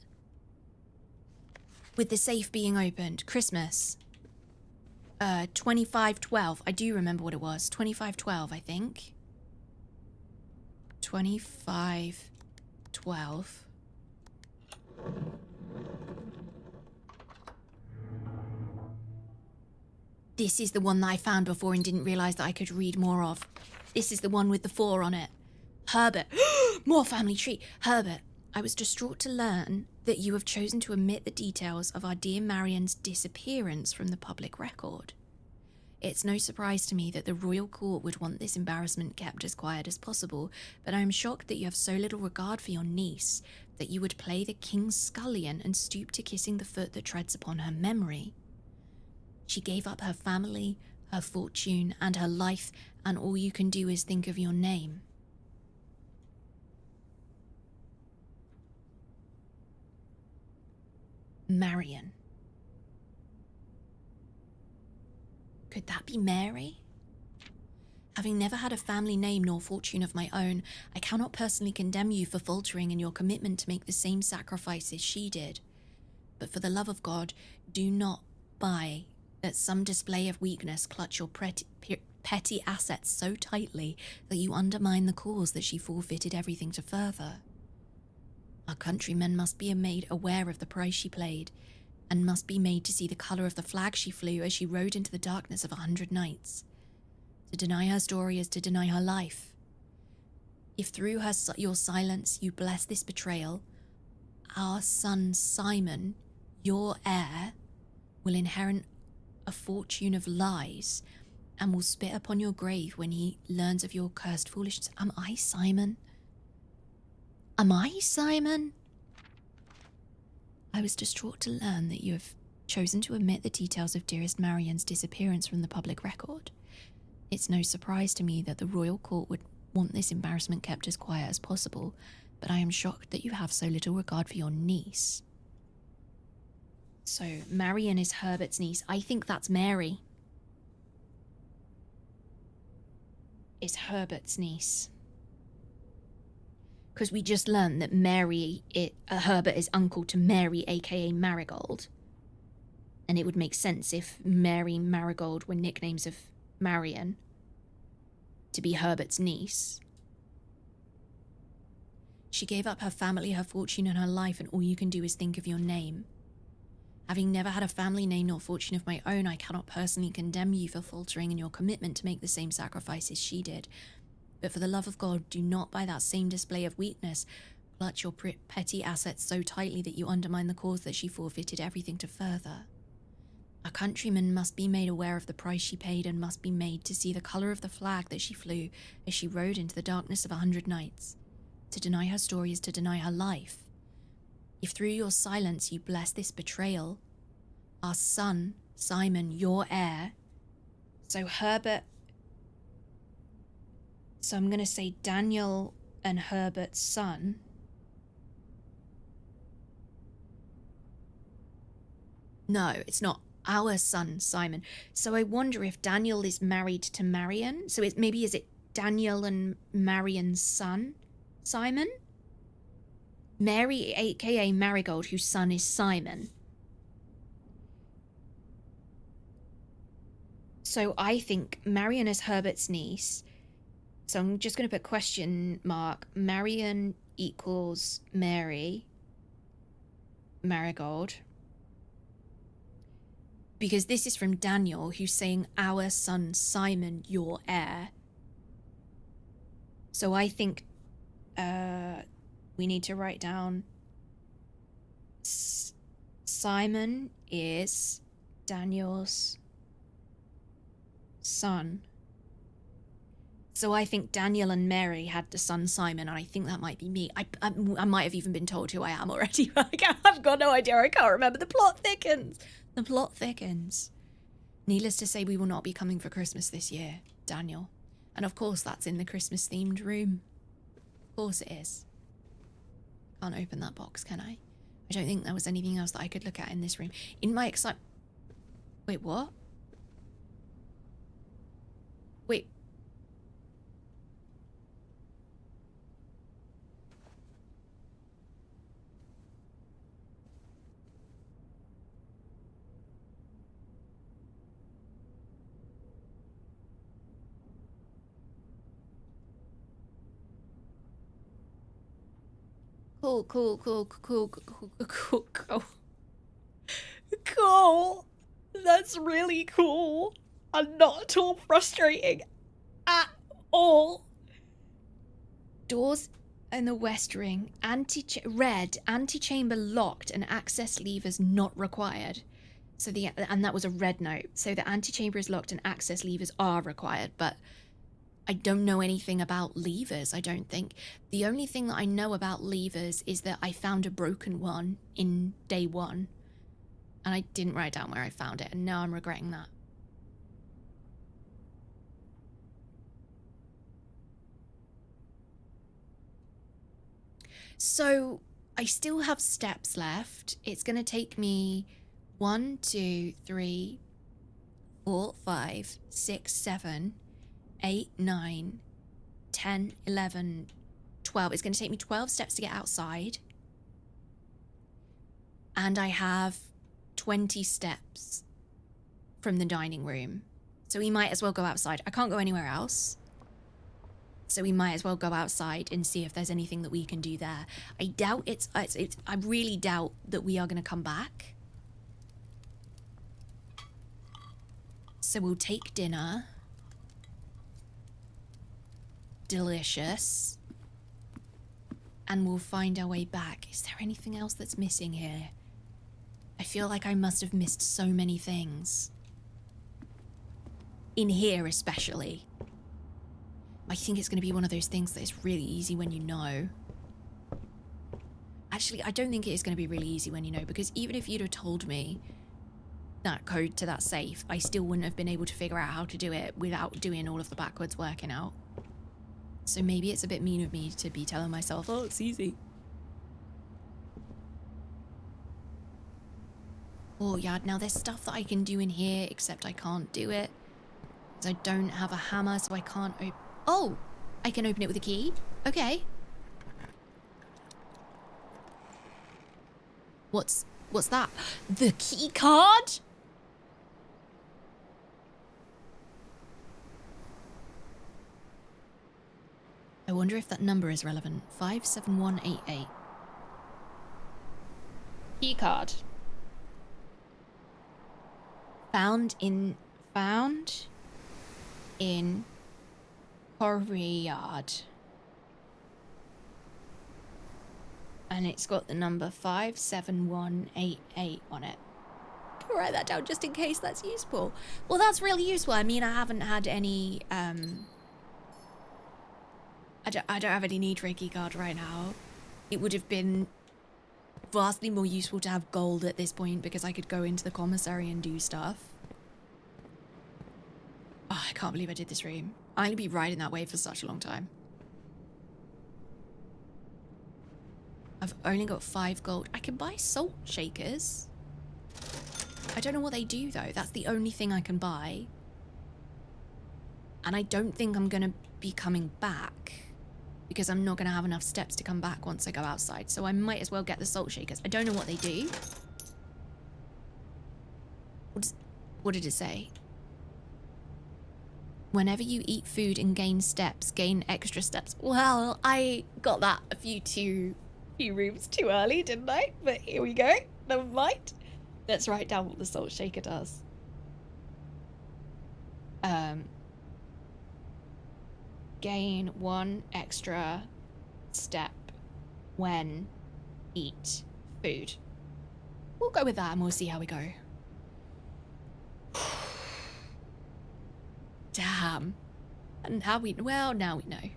With the safe being opened. Christmas. 2512. I do remember what it was. 2512, I think. 2512. This is the one that I found before and didn't realise that I could read more of. This is the one with the 4 on it. Herbert. More family tree. Herbert, I was distraught to learn that you have chosen to omit the details of our dear Marian's disappearance from the public record. It's no surprise to me that the royal court would want this embarrassment kept as quiet as possible, but I am shocked that you have so little regard for your niece that you would play the king's scullion and stoop to kissing the foot that treads upon her memory. She gave up her family, her fortune, and her life, and all you can do is think of your name. Marian. Could that be Mary? Having never had a family name nor fortune of my own, I cannot personally condemn you for faltering in your commitment to make the same sacrifices she did. But for the love of God, do not, by that some display of weakness, clutch your petty assets so tightly that you undermine the cause that she forfeited everything to further. Our countrymen must be made aware of the price she paid, and must be made to see the colour of the flag she flew as she rode into the darkness of 100 nights. To deny her story is to deny her life. If through your silence you bless this betrayal, our son Simon, your heir, will inherit a fortune of lies and will spit upon your grave when he learns of your cursed foolishness. Am I Simon? Am I Simon? I was distraught to learn that you have chosen to omit the details of dearest Marian's disappearance from the public record. It's no surprise to me that the royal court would want this embarrassment kept as quiet as possible, but I am shocked that you have so little regard for your niece. So, Marian is Herbert's niece. I think that's Mary. Is Herbert's niece. Because we just learned that Herbert is uncle to Mary, aka Marigold. And it would make sense if Mary Marigold were nicknames of Marian to be Herbert's niece. She gave up her family, her fortune, and her life, and all you can do is think of your name. Having never had a family name nor fortune of my own, I cannot personally condemn you for faltering in your commitment to make the same sacrifices she did. But for the love of God, do not, by that same display of weakness, clutch your petty assets so tightly that you undermine the cause that she forfeited everything to further. Our countrymen must be made aware of the price she paid and must be made to see the colour of the flag that she flew as she rode into the darkness of 100 nights. To deny her story is to deny her life. If through your silence you bless this betrayal, our son, Simon, your heir, so I'm going to say Daniel and Herbert's son. No, it's not our son, Simon. So I wonder if Daniel is married to Marian. So is it Daniel and Marian's son, Simon? Mary, aka Marigold, whose son is Simon. So I think Marian is Herbert's niece. So I'm just going to put question mark. Marian equals Mary. Marigold. Because this is from Daniel, who's saying, our son Simon, your heir. So I think we need to write down Simon is Daniel's son. So I think Daniel and Mary had the son Simon, and I think that might be me. I might have even been told who I am already. I've got no idea. I can't remember. The plot thickens. The plot thickens. Needless to say, we will not be coming for Christmas this year, Daniel. And of course, that's in the Christmas-themed room. Of course it is. Can't open that box, can I? I don't think there was anything else that I could look at in this room. In my excitement... Wait, what? Wait. Cool. That's really cool. are not at all frustrating. At all. Doors in the west ring, red, anti-chamber locked and access levers not required. So and that was a red note. So the antechamber is locked and access levers are required, but I don't know anything about levers, I don't think. The only thing that I know about levers is that I found a broken one in day 1. And I didn't write down where I found it, and now I'm regretting that. So I still have steps left. It's going to take me 1, 2, 3, 4, 5, 6, 7, 8, 9, 10, 11, 12. It's going to take me 12 steps to get outside. And I have 20 steps from the dining room. So we might as well go outside. I can't go anywhere else. So we might as well go outside and see if there's anything that we can do there. I doubt I really doubt that we are going to come back. So we'll take dinner. Delicious. And we'll find our way back. Is there anything else that's missing here? I feel like I must have missed so many things. In here especially. I think it's going to be one of those things that is really easy when you know. Actually, I don't think it is going to be really easy when you know, because even if you'd have told me that code to that safe, I still wouldn't have been able to figure out how to do it without doing all of the backwards working out. So maybe it's a bit mean of me to be telling myself, oh, it's easy. Oh, yeah, now there's stuff that I can do in here, except I can't do it. Because I don't have a hammer, so I can't open... Oh, I can open it with a key. Okay. What's that? The key card? I wonder if that number is relevant. 57188. Key card. Found in courtyard. And it's got the number 57188 on it. I'll write that down just in case that's useful. Well, that's really useful. I mean, I haven't had any, I don't have any need for a key card right now. It would have been vastly more useful to have gold at this point because I could go into the commissary and do stuff. Oh, I can't believe I did this room. I'm going to be riding that wave for such a long time. I've only got 5 gold. I can buy salt shakers. I don't know what they do, though. That's the only thing I can buy. And I don't think I'm going to be coming back because I'm not going to have enough steps to come back once I go outside. So I might as well get the salt shakers. I don't know what they do. What did it say? Whenever you eat food and gain steps, gain extra steps. Well, I got that a few rooms too early, didn't I? But here we go. Never mind. Let's write down what the salt shaker does. Gain 1 extra step when eat food. We'll go with that and we'll see how we go. Damn. And how well, now we know.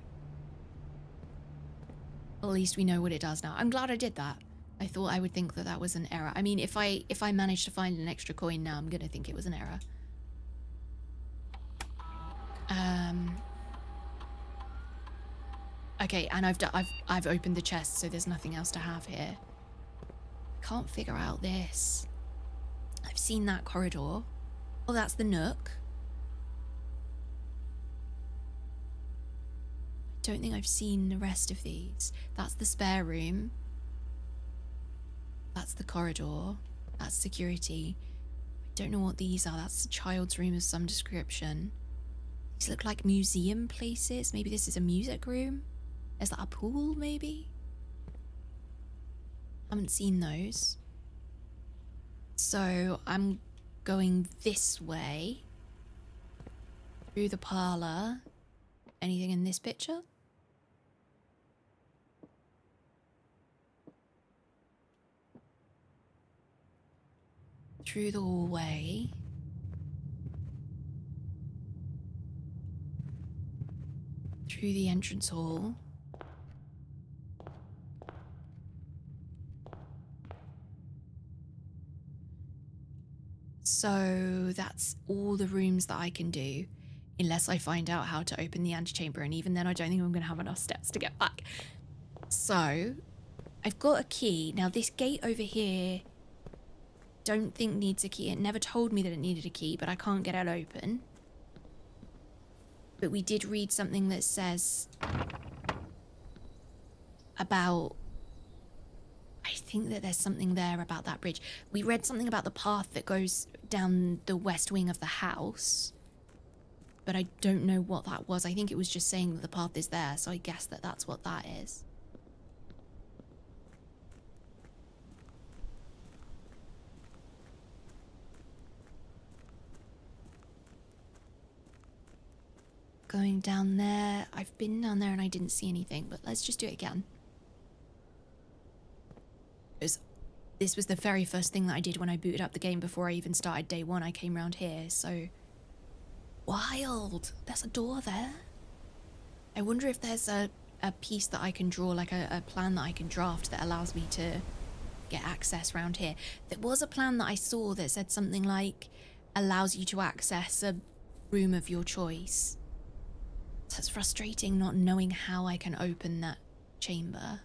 At least we know what it does now. I'm glad I did that. I thought I would think that that was an error. I mean, if I manage to find an extra coin now, I'm gonna think it was an error. Okay, and I've opened the chest, so there's nothing else to have here. Can't figure out this. I've seen that corridor. Oh, that's the Nook. Don't think I've seen the rest of these. That's the spare room. That's the corridor. That's security. I don't know what these are. That's a child's room of some description. These look like museum places. Maybe this is a music room. Is that a pool, maybe? Haven't seen those. So I'm going this way. Through the parlor. Anything in this picture? Through the hallway. Through the entrance hall. So that's all the rooms that I can do, unless I find out how to open the antechamber, and even then I don't think I'm going to have enough steps to get back. So I've got a key. Now this gate over here, don't think needs a key. It never told me that it needed a key, but I can't get it open. But we did read something that says about, I think that there's something there about that bridge. We read something about the path that goes down the west wing of the house, but I don't know what that was. I think it was just saying that the path is there, so I guess that that's what that is. Going down there. I've been down there and I didn't see anything, but let's just do it again. This was the very first thing that I did when I booted up the game before I even started day one. I came around here, so... Wild! There's a door there. I wonder if there's a piece that I can draw, like a plan that I can draft that allows me to get access around here. There was a plan that I saw that said something like, allows you to access a room of your choice. So it's frustrating not knowing how I can open that chamber.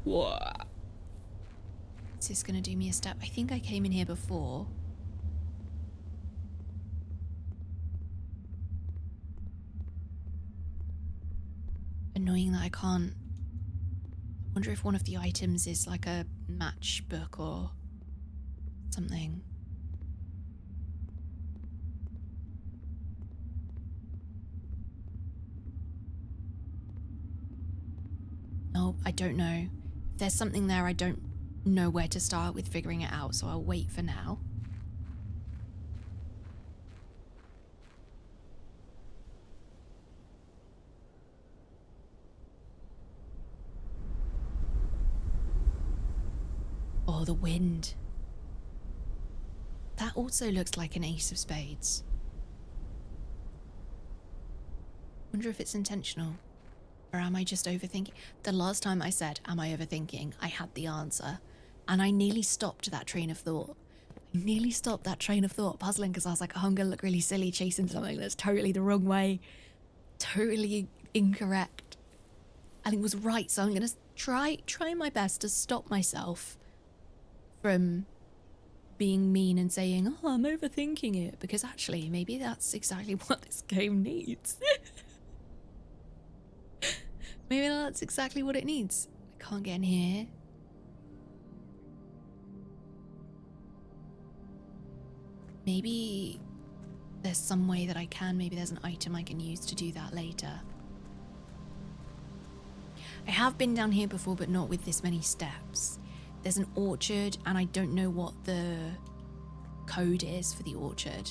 What? Is this gonna do me a step? I think I came in here before. Annoying that I can't. I wonder if one of the items is like a matchbook or something. Oh, I don't know. If there's something there, I don't know where to start with figuring it out, so I'll wait for now. Oh, the wind. That also looks like an ace of spades. Wonder if it's intentional. Or am I just overthinking? The last time I said, am I overthinking? I had the answer. And I nearly stopped that train of thought. Puzzling, because I was like, oh, I'm going to look really silly chasing something that's totally the wrong way. Totally incorrect. And it was right, so I'm going to try my best to stop myself from being mean and saying, oh, I'm overthinking it. Because actually, maybe that's exactly what this game needs. Maybe that's exactly what it needs. I can't get in here. Maybe there's some way that I can. Maybe there's an item I can use to do that later. I have been down here before, but not with this many steps. There's an orchard, and I don't know what the code is for the orchard.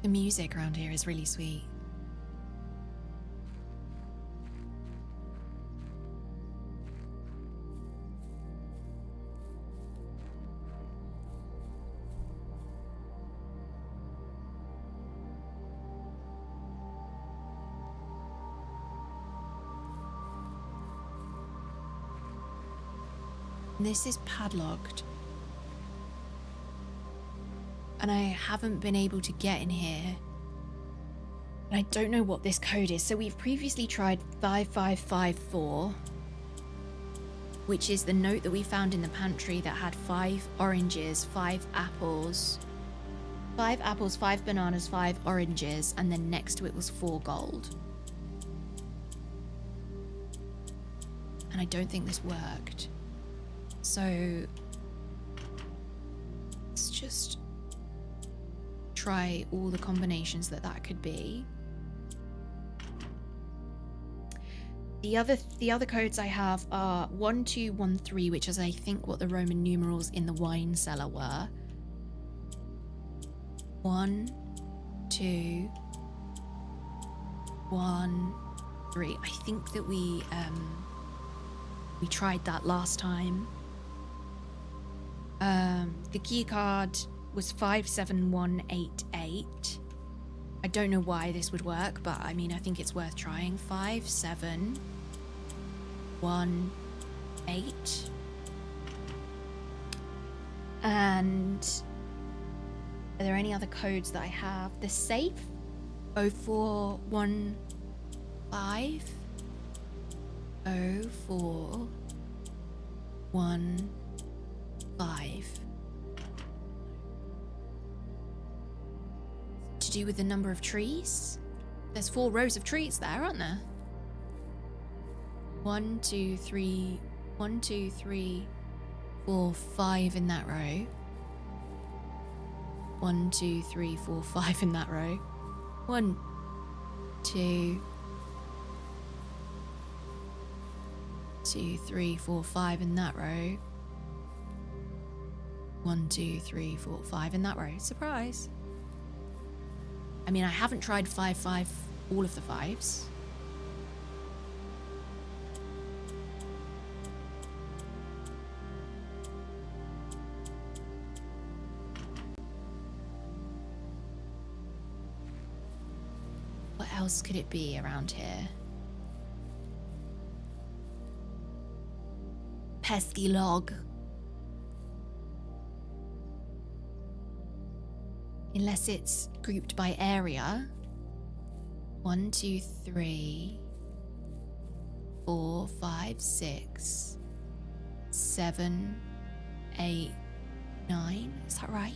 The music around here is really sweet. This is padlocked. And I haven't been able to get in here. And I don't know what this code is. So we've previously tried 5554, which is the note that we found in the pantry that had 5 oranges, 5 apples, 5 apples, 5 bananas, 5 oranges, and then next to it was 4 gold. And I don't think this worked. So let's just try all the combinations that could be. The other codes I have are 1213, which is I think what the Roman numerals in the wine cellar were. 1, 2, 1, 3. I think that we tried that last time. The key card was 57188. I don't know why this would work, but I mean, I think it's worth trying. 57188. And are there any other codes that I have? The safe 0415. 0415. To do with the number of trees? There's 4 rows of trees there, aren't there? 1, 2, 3, 1, 2, 3, 4, 5 in that row. 1, 2, 3, 4, 5 in that row. 1, 2, 2, 3, 4, 5 in that row. 1, 2, 3, 4, 5 in that row. Surprise. I mean, I haven't tried 5, 5, all of the 5s. What else could it be around here? Pesky log. Unless it's grouped by area. 1, 2, 3, 4, 5, 6, 7, 8, 9. Is that right?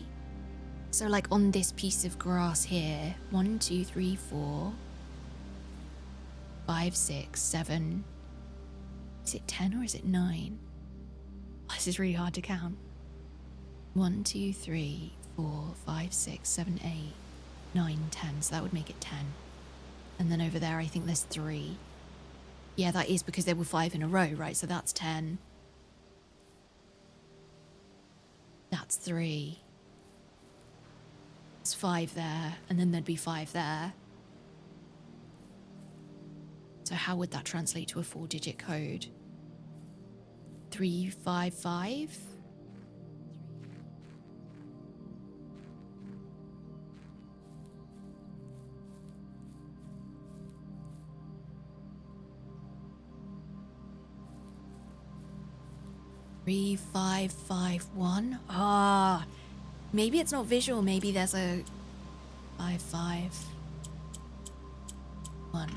So like on this piece of grass here. 1, 2, 3, 4, 5, 6, 7. Is it 10 or is it 9? Oh, this is really hard to count. 1, 2, 3, 4, 5, 6, 7, 8, 9, 10. So that would make it 10. And then over there, I think there's 3. Yeah, that is because there were 5 in a row, right? So that's 10. That's 3. There's 5 there, and then there'd be 5 there. So how would that translate to a 4-digit code? 355? 3551. Ah, maybe it's not visual. Maybe there's a 551.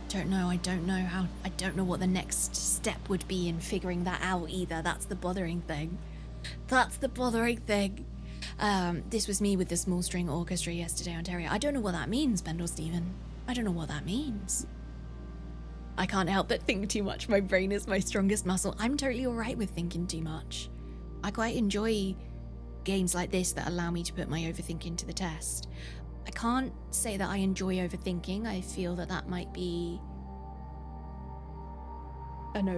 Don't know. I don't know how. I don't know what the next step would be in figuring that out either. That's the bothering thing. That's the bothering thing. This was me with the small string orchestra yesterday, Ontario. I don't know what that means, Bendel Stephen. I don't know what that means. I can't help but think too much. My brain is my strongest muscle. I'm totally alright with thinking too much. I quite enjoy games like this that allow me to put my overthinking to the test. I can't say that I enjoy overthinking. I feel that that might be an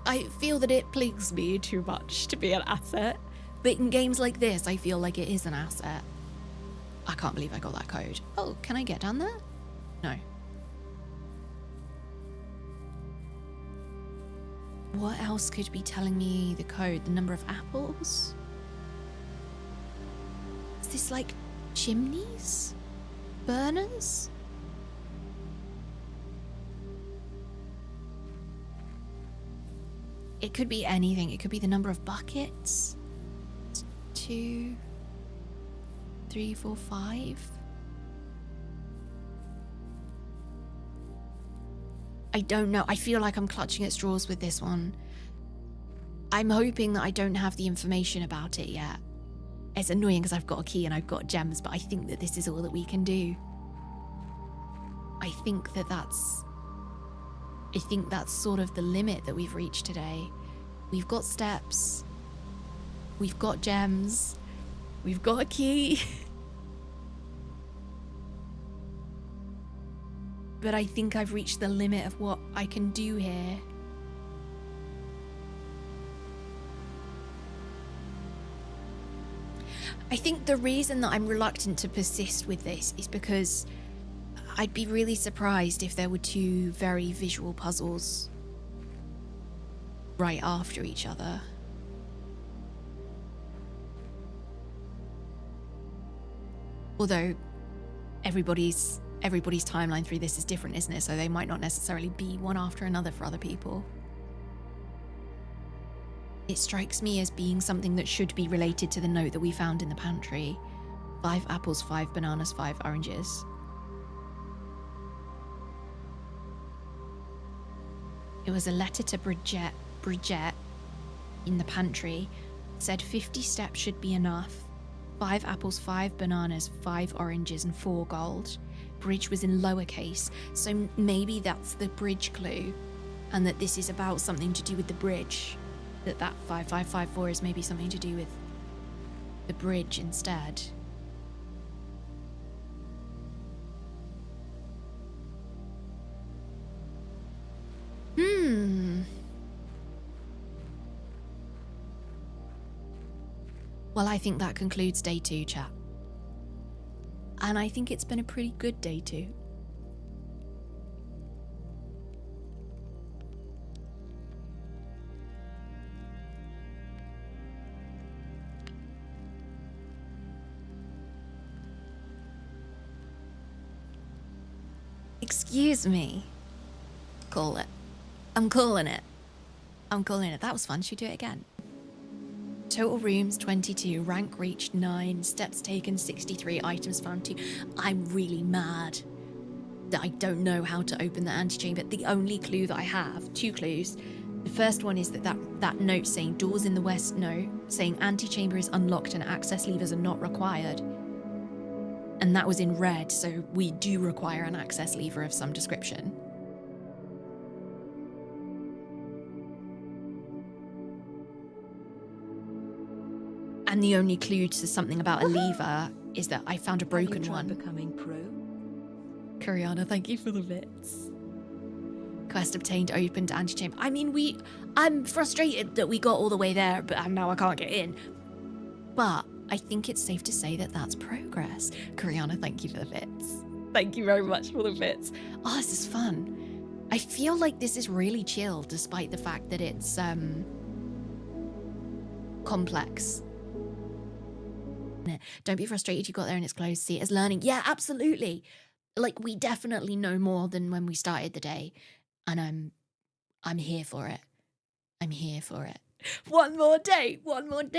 I feel that it plagues me too much to be an asset. But in games like this, I feel like it is an asset. I can't believe I got that code. Oh, can I get down there? No. What else could be telling me the code? The number of apples? Is this like chimneys? Burners? It could be anything. It could be the number of buckets. 2, 3, 4, 5. I don't know. I feel like I'm clutching at straws with this one. I'm hoping that I don't have the information about it yet. It's annoying because I've got a key and I've got gems, but I think that this is all that we can do. I think that's sort of the limit that we've reached today. We've got steps. We've got gems. We've got a key. But I think I've reached the limit of what I can do here. I think the reason that I'm reluctant to persist with this is because I'd be really surprised if there were two very visual puzzles right after each other. Although everybody's timeline through this is different, isn't it? So they might not necessarily be one after another for other people. It strikes me as being something that should be related to the note that we found in the pantry. 5 apples, 5 bananas, 5 oranges. It was a letter to Bridget in the pantry. It said 50 steps should be enough. 5 apples, 5 bananas, 5 oranges, and 4 gold. Bridge was in lowercase, so maybe that's the bridge clue, and that this is about something to do with the bridge. That 5554 is maybe something to do with the bridge instead. Well, I think that concludes day 2, chat. And I think it's been a pretty good day 2. Excuse me. Call it. I'm calling it. That was fun. Should we do it again? Total rooms 22, rank reached 9, steps taken 63, items found 2. I'm really mad that I don't know how to open the antechamber. The only clue that I have, 2 clues. The first one is that note saying doors in the west note, saying antechamber is unlocked and access levers are not required. And that was in red, so we do require an access lever of some description. And the only clue to something about a lever is that I found a broken one. Becoming pro? Kuriana, thank you for the bits. Quest obtained, opened, antechamber. I mean, I'm frustrated that we got all the way there, but now I can't get in. But I think it's safe to say that that's progress. Kuriana, thank you for the bits. Thank you very much for the bits. Oh, this is fun. I feel like this is really chill, despite the fact that it's complex. Don't be frustrated you got there and it's closed. See it as learning. Yeah, absolutely. Like, we definitely know more than when we started the day, and I'm here for it. I'm here for it. One more day.